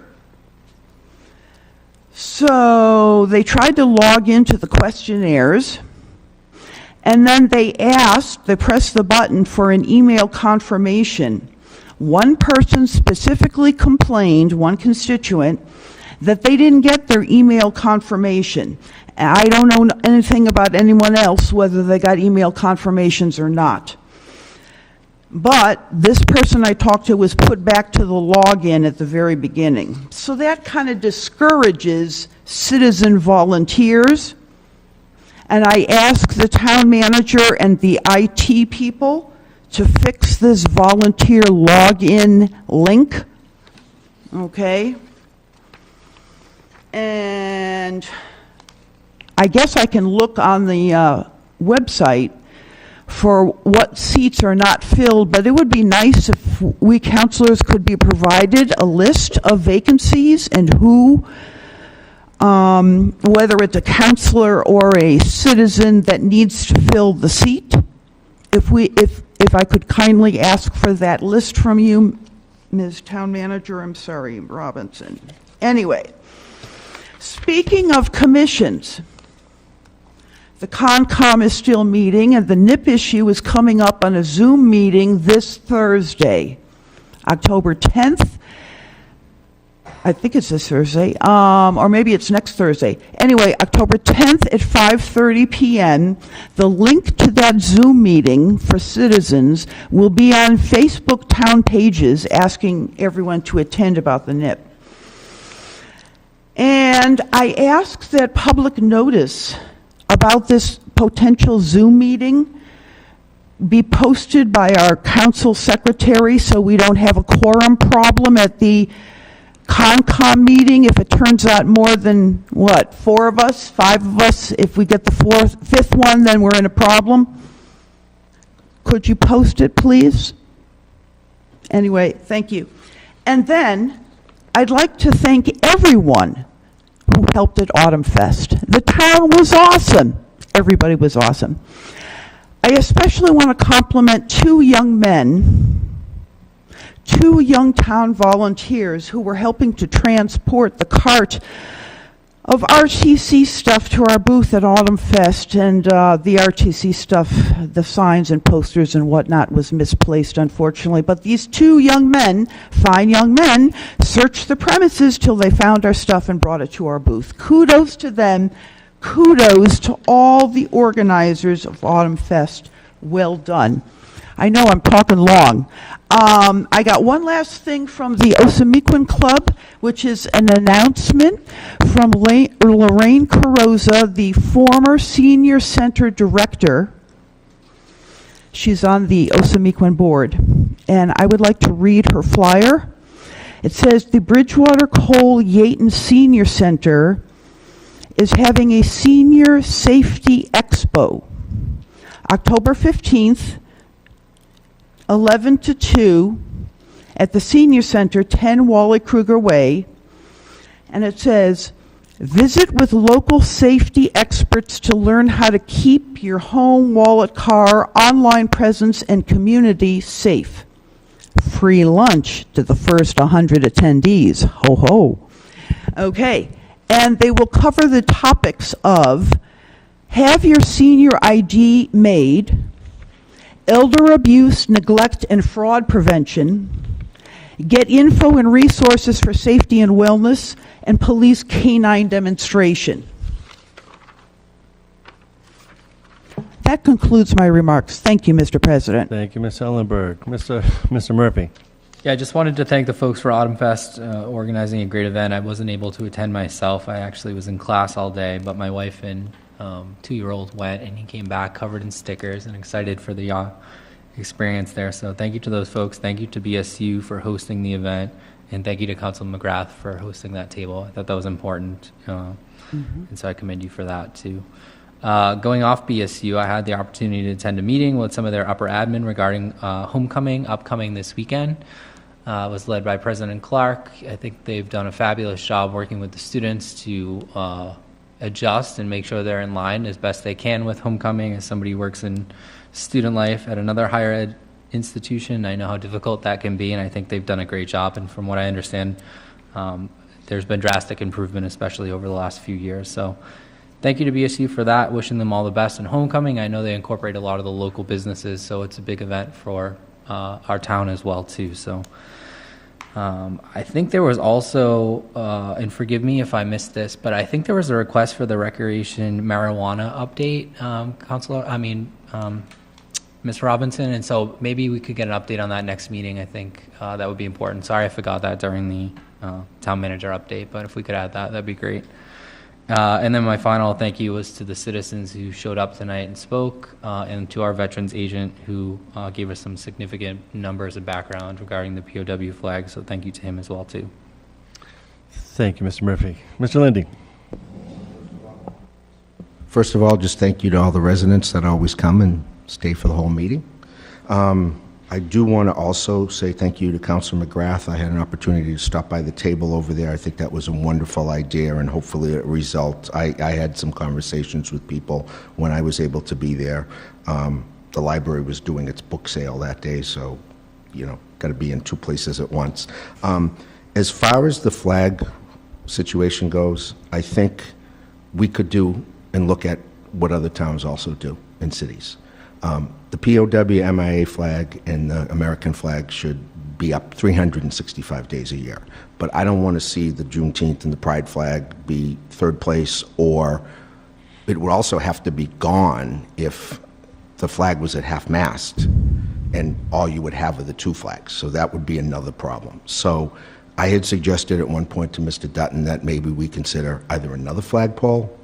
So they tried to log into the questionnaires, and then they pressed the button for an email confirmation. One person specifically complained, one constituent, that they didn't get their email confirmation. I don't know anything about anyone else, whether they got email confirmations or not. But this person I talked to was put back to the login at the very beginning. So that kind of discourages citizen volunteers. And I asked the town manager and the IT people to fix this volunteer login link. Okay? And I guess I can look on the website for what seats are not filled, but it would be nice if we counselors could be provided a list of vacancies and who, whether it's a counselor or a citizen that needs to fill the seat. If I could kindly ask for that list from you, Ms. Town Manager, I'm sorry, Robinson. Anyway, speaking of commissions, the CONCOM is still meeting, and the NIP issue is coming up on a Zoom meeting this Thursday, October 10th. I think it's this Thursday, or maybe it's next Thursday. Anyway, October 10th at 5:30 p.m. The link to that Zoom meeting for citizens will be on Facebook town pages asking everyone to attend about the NIP. And I ask that public notice about this potential Zoom meeting be posted by our council secretary so we don't have a quorum problem at the CONCOM meeting. If it turns out more than, what, 4 of us, 5 of us, if we get the 5th one, then we're in a problem. Could you post it, please? Anyway, thank you. And then I'd like to thank everyone who helped at Autumn Fest. The town was awesome. Everybody was awesome. I especially want to compliment 2 young men, 2 young town volunteers who were helping to transport the cart of RTC stuff to our booth at Autumn Fest, and the RTC stuff, the signs and posters and whatnot, was misplaced, unfortunately. But these 2 young men, fine young men, searched the premises till they found our stuff and brought it to our booth. Kudos to them. Kudos to all the organizers of Autumn Fest. Well done. I know I'm talking long. I got one last thing from the Osamequin Club, which is an announcement from Lorraine Carroza, the former senior center director. She's on the Osamequin board. And I would like to read her flyer. It says, the Bridgewater Cole Yaton Senior Center is having a senior safety expo, October 15th, 11 to 2 at the Senior Center, 10 Wally Kruger Way. And it says, visit with local safety experts to learn how to keep your home, wallet, car, online presence, and community safe. Free lunch to the first 100 attendees. Ho, ho. Okay. And they will cover the topics of have your senior ID made, elder abuse, neglect, and fraud prevention, get info and resources for safety and wellness, and police canine demonstration. That concludes my remarks. Thank you, Mr. President. Thank you, Ms. Ellenberg. Mr. Murphy. Yeah, I just wanted to thank the folks for Autumn Fest organizing a great event. I wasn't able to attend myself. I actually was in class all day, but my wife and 2-year-old went, and he came back covered in stickers and excited for the experience there. So thank you to those folks. Thank you to BSU for hosting the event, and thank you to Councilman McGrath for hosting that table. I thought that was important, and so I commend you for that too. Going off BSU, I had the opportunity to attend a meeting with some of their upper admin regarding homecoming upcoming this weekend. It was led by President Clark. I think they've done a fabulous job working with the students to adjust and make sure they're in line as best they can with homecoming. As somebody who works in student life at another higher ed institution, I know how difficult that can be, and I think they've done a great job. And from what I understand, there's been drastic improvement, especially over the last few years. So thank you to BSU for that. Wishing them all the best in homecoming. I know they incorporate a lot of the local businesses, so it's a big event for our town as well too. So I think there was also, and forgive me if I missed this, but I think there was a request for the recreation marijuana update, Ms. Robinson, and so maybe we could get an update on that next meeting. I think that would be important. Sorry I forgot that during the town manager update, but if we could add that, that'd be great. And then my final thank you was to the citizens who showed up tonight and spoke, and to our veterans agent who gave us some significant numbers and background regarding the POW flag. So thank you to him as well, too. Thank you, Mr. Murphy. Mr. Lindy. First of all, just thank you to all the residents that always come and stay for the whole meeting. I do want to also say thank you to Councilor McGrath. I had an opportunity to stop by the table over there. I think that was a wonderful idea, and hopefully it results. I had some conversations with people when I was able to be there. The library was doing its book sale that day, so, you know, got to be in two places at once. As far as the flag situation goes, I think we could do and look at what other towns also do in cities. The POW MIA flag and the American flag should be up 365 days a year. But I don't want to see the Juneteenth and the Pride flag be third place, or it would also have to be gone if the flag was at half-mast and all you would have are the two flags. So that would be another problem. So I had suggested at one point to Mr. Dutton that maybe we consider either another flagpole.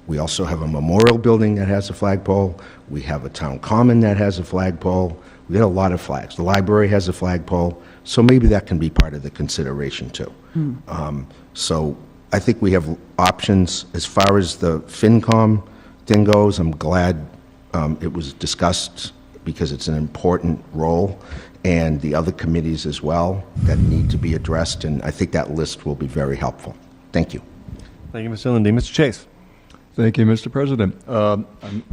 We also have a memorial building that has a flagpole. We have a town common that has a flagpole. We got a lot of flags. The library has a flagpole, so maybe that can be part of the consideration too. So I think we have options. As far as the FinCom thing goes, I'm glad it was discussed because it's an important role, and the other committees as well that need to be addressed, and I think that list will be very helpful. Thank you. Thank you, Mr. Lindy. Mr. Chase. Thank you, Mr. President. I'm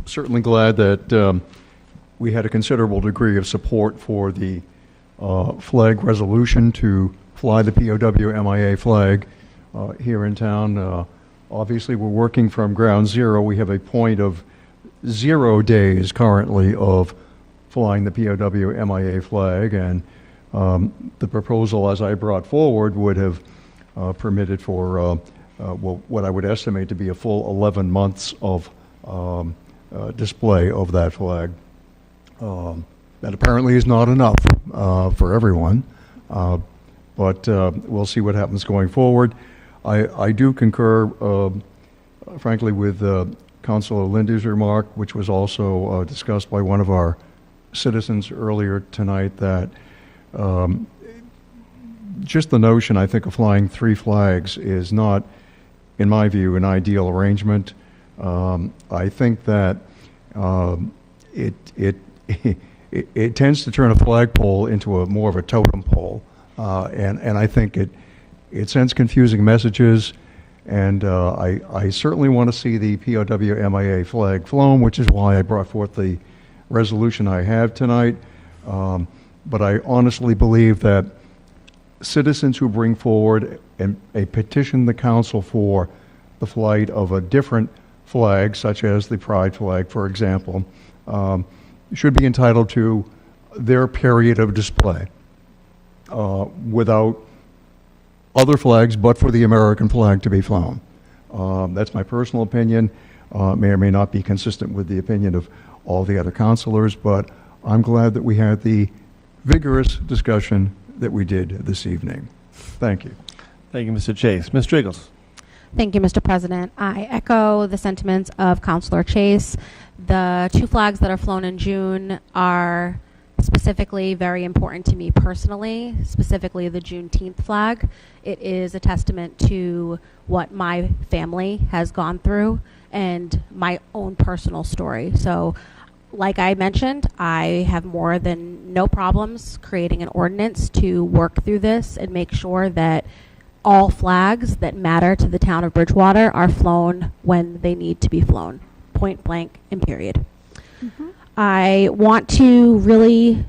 certainly glad that we had a considerable degree of support for the flag resolution to fly the POW MIA flag here in town. Obviously, we're working from ground zero. We have a point of 0 days currently of flying the POW MIA flag, and the proposal, as I brought forward, would have permitted for what I would estimate to be a full 11 months of display of that flag. That apparently is not enough for everyone, but we'll see what happens going forward. I do concur, frankly, with Councilor Lindy's remark, which was also discussed by one of our citizens earlier tonight, that just the notion, I think, of flying three flags is not, in my view, an ideal arrangement. I think that it tends to turn a flagpole into a more of a totem pole, and I think it sends confusing messages. And I certainly want to see the POW MIA flag flown, which is why I brought forth the resolution I have tonight. But I honestly believe that citizens who bring forward a petition the council for the flight of a different flag, such as the Pride flag, for example, should be entitled to their period of display without other flags but for the American flag to be flown. That's my personal opinion. May or may not be consistent with the opinion of all the other councilors, but I'm glad that we had the vigorous discussion that we did this evening. Thank you. Thank you, Mr. Chase. Ms. Strigels. Thank you, Mr. President. I echo the sentiments of Councilor Chase. The two flags that are flown in June are specifically very important to me personally, specifically the Juneteenth flag. It is a testament to what my family has gone through and my own personal story. So, like I mentioned, I have more than no problems creating an ordinance to work through this and make sure that all flags that matter to the town of Bridgewater are flown when they need to be flown, point blank and period. I want to really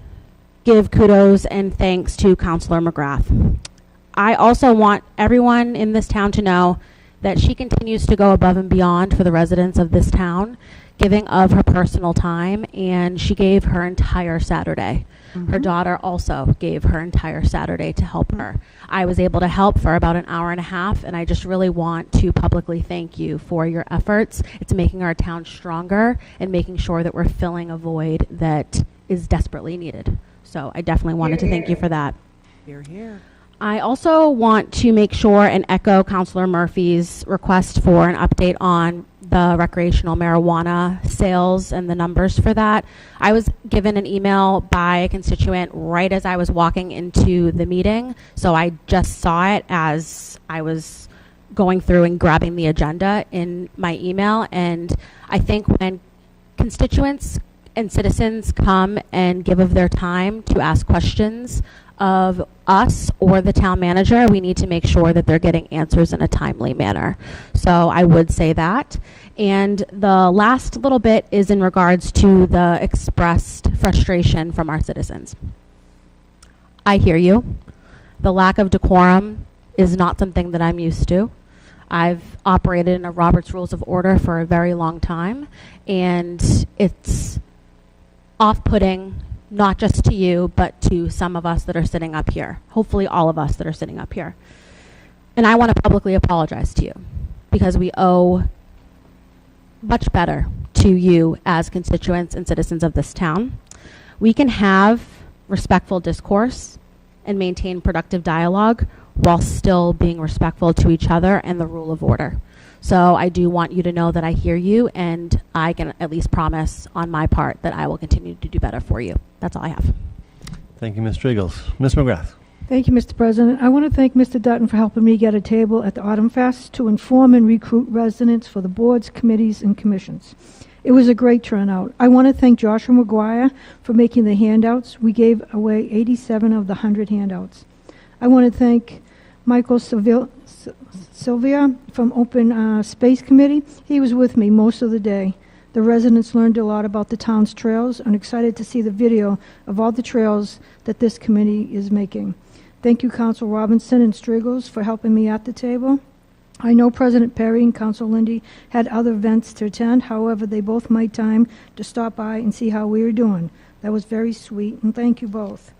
give kudos and thanks to Councilor McGrath. I also want everyone in this town to know that she continues to go above and beyond for the residents of this town, giving of her personal time, and she gave her entire Saturday. Her daughter also gave her entire Saturday to help her. I was able to help for about an hour and a half, and I just really want to publicly thank you for your efforts. It's making our town stronger and making sure that we're filling a void that is desperately needed. So I definitely wanted to thank you for that. Here, here. I also want to make sure and echo Councilor Murphy's request for an update on the recreational marijuana sales and the numbers for that. I was given an email by a constituent right as I was walking into the meeting, so I just saw it as I was going through and grabbing the agenda in my email. And I think when constituents and citizens come and give of their time to ask questions of us or the town manager, we need to make sure that they're getting answers in a timely manner. So I would say that. And the last little bit is in regards to the expressed frustration from our citizens. I hear you. The lack of decorum is not something that I'm used to. I've operated in a Robert's Rules of Order for a very long time, and it's off-putting, not just to you, but to some of us that are sitting up here. Hopefully all of us that are sitting up here. And I want to publicly apologize to you, because we owe much better to you as constituents and citizens of this town. We can have respectful discourse and maintain productive dialogue while still being respectful to each other and the rule of order. So I do want you to know that I hear you, and I can at least promise on my part that I will continue to do better for you. That's all I have. Thank you, Ms. Strigels. Ms. McGrath. Thank you, Mr. President. I want to thank Mr. Dutton for helping me get a table at the Autumn Fest to inform and recruit residents for the boards, committees, and commissions. It was a great turnout. I want to thank Joshua McGuire for making the handouts. We gave away 87 of the 100 handouts. I want to thank Michael Sylvia from Open Space Committee. He was with me most of the day. The residents learned a lot about the town's trails and excited to see the video of all the trails that this committee is making. Thank you, Council Robinson and Strigels, for helping me at the table. I know President Perry and Council Lindy had other events to attend. However, they both made time to stop by and see how we were doing. That was very sweet, and thank you both.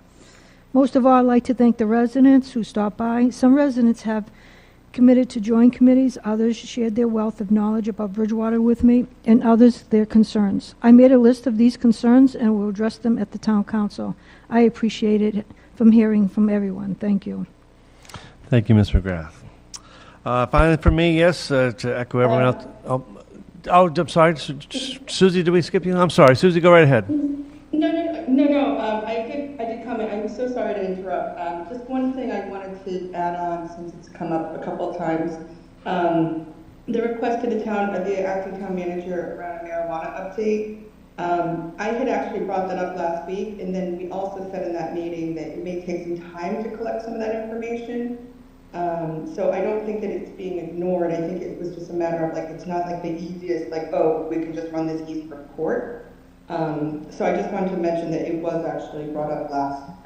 Most of all, I'd like to thank the residents who stopped by. Some residents have committed to join committees. Others shared their wealth of knowledge about Bridgewater with me, and others their concerns. I made a list of these concerns and will address them at the Town Council. I appreciate it from hearing from everyone. Thank you. Thank you, Ms. McGrath. Finally, for me, yes, to echo everyone else. I'm sorry, Susie, did we skip you? I'm sorry, Susie, go right ahead. No. I did comment. I'm so sorry to interrupt. Just one thing I wanted to add on, since it's come up a couple of times. The request to the acting town manager around a marijuana update. I had actually brought that up last week, and then we also said in that meeting that it may take some time to collect some of that information. So I don't think that it's being ignored. I think it was just a matter of it's not like the easiest, we can just run this easy report. So I just wanted to mention that it was actually brought up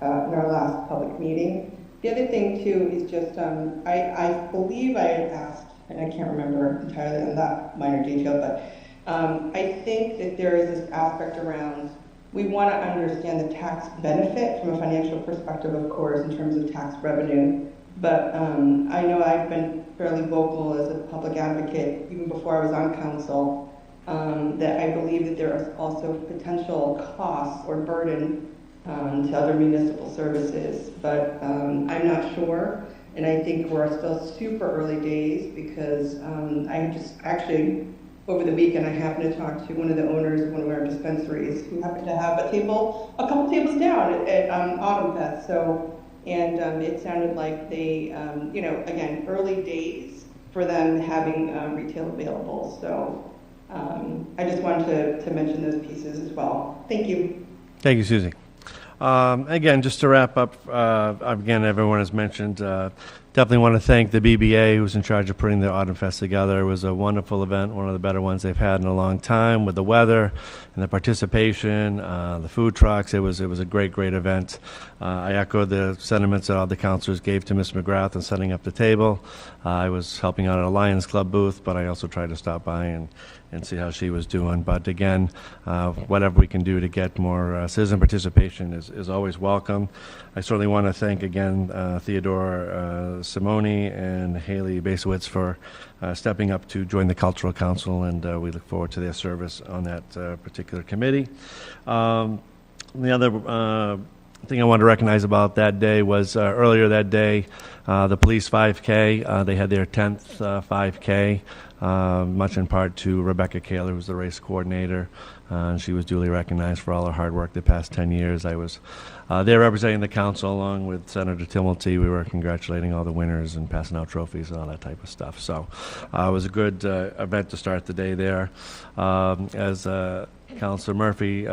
in our last public meeting. The other thing too is just, I believe I had asked, and I can't remember entirely on that minor detail, but I think that there is this aspect around, we want to understand the tax benefit from a financial perspective, of course, in terms of tax revenue. But I know I've been fairly vocal as a public advocate, even before I was on council, that I believe that there is also potential costs or burden to other municipal services. But I'm not sure, and I think we're still super early days because I just actually, over the weekend, I happened to talk to one of the owners of one of our dispensaries who happened to have a couple tables down at Autumn Fest. And it sounded like they, again, early days for them having retail available. So I just wanted to mention those pieces as well. Thank you. Thank you, Susie. Again, just to wrap up, again, everyone has mentioned, definitely want to thank the BBA who's in charge of putting the Autumn Fest together. It was a wonderful event, one of the better ones they've had in a long time, with the weather and the participation, the food trucks. It was a great event. I echo the sentiments that all the councilors gave to Ms. McGrath in setting up the table. I was helping out at a Lions Club booth, but I also tried to stop by and see how she was doing. But again, whatever we can do to get more citizen participation is always welcome. I certainly want to thank again Theodore Simone and Haley Basowitz for stepping up to join the Cultural Council, and we look forward to their service on that particular committee. The other thing I wanted to recognize about that day was earlier that day, the police 5K, they had their 10th 5K, much in part to Rebecca Kaler, who was the race coordinator. She was duly recognized for all her hard work the past 10 years. I was there representing the council along with Senator Timilty. We were congratulating all the winners and passing out trophies and all that type of stuff. So it was a good event to start the day there. As Councilor Murphy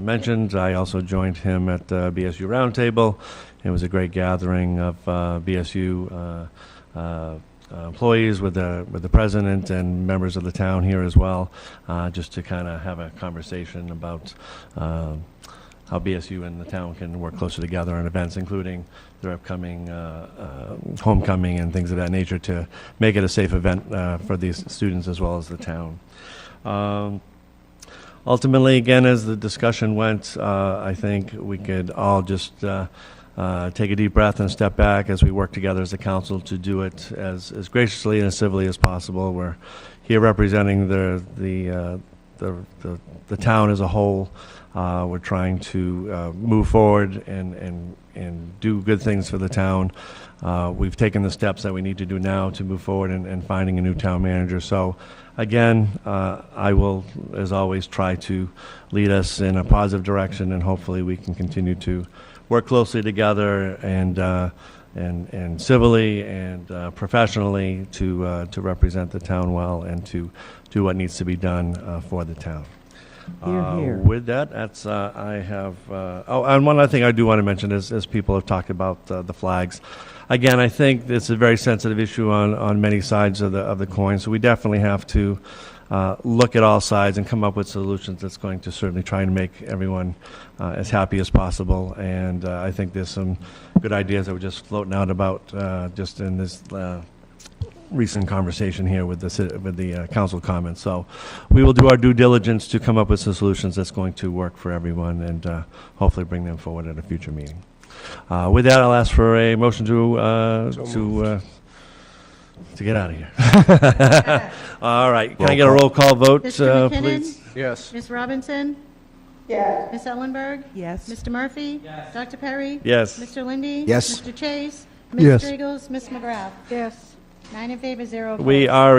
mentioned, I also joined him at BSU Roundtable. It was a great gathering of BSU employees with the president and members of the town here as well, just to kind of have a conversation about how BSU and the town can work closer together on events, including their upcoming homecoming and things of that nature, to make it a safe event for these students as well as the town. Ultimately, again, as the discussion went, I think we could all just take a deep breath and step back as we work together as a council to do it as graciously and as civilly as possible. We're here representing the town as a whole. We're trying to move forward and do good things for the town. We've taken the steps that we need to do now to move forward and finding a new town manager. So again, I will, as always, try to lead us in a positive direction, and hopefully we can continue to work closely together and civilly and professionally to represent the town well and to do what needs to be done for the town. With that, that's I have. And one other thing I do want to mention is, as people have talked about the flags. Again, I think it's a very sensitive issue on many sides of the coin. So we definitely have to look at all sides and come up with solutions that's going to certainly try and make everyone as happy as possible. And I think there's some good ideas that were just floating out about just in this recent conversation here with the council comments. So we will do our due diligence to come up with some solutions that's going to work for everyone, and hopefully bring them forward at a future meeting. With that, I'll ask for a motion to get out of here. All right. Can I get a roll call vote, Mr. McKinnon? please? Yes. Ms. Robinson? Yes. Ms. Ellenberg? Yes. Mr. Murphy? Yes. Dr. Perry? Yes. Mr. Lindy? Yes. Mr. Chase? Ms. Yes. Strigels? Ms. McGrath? Yes. 9 in favor, 0 opposed. We are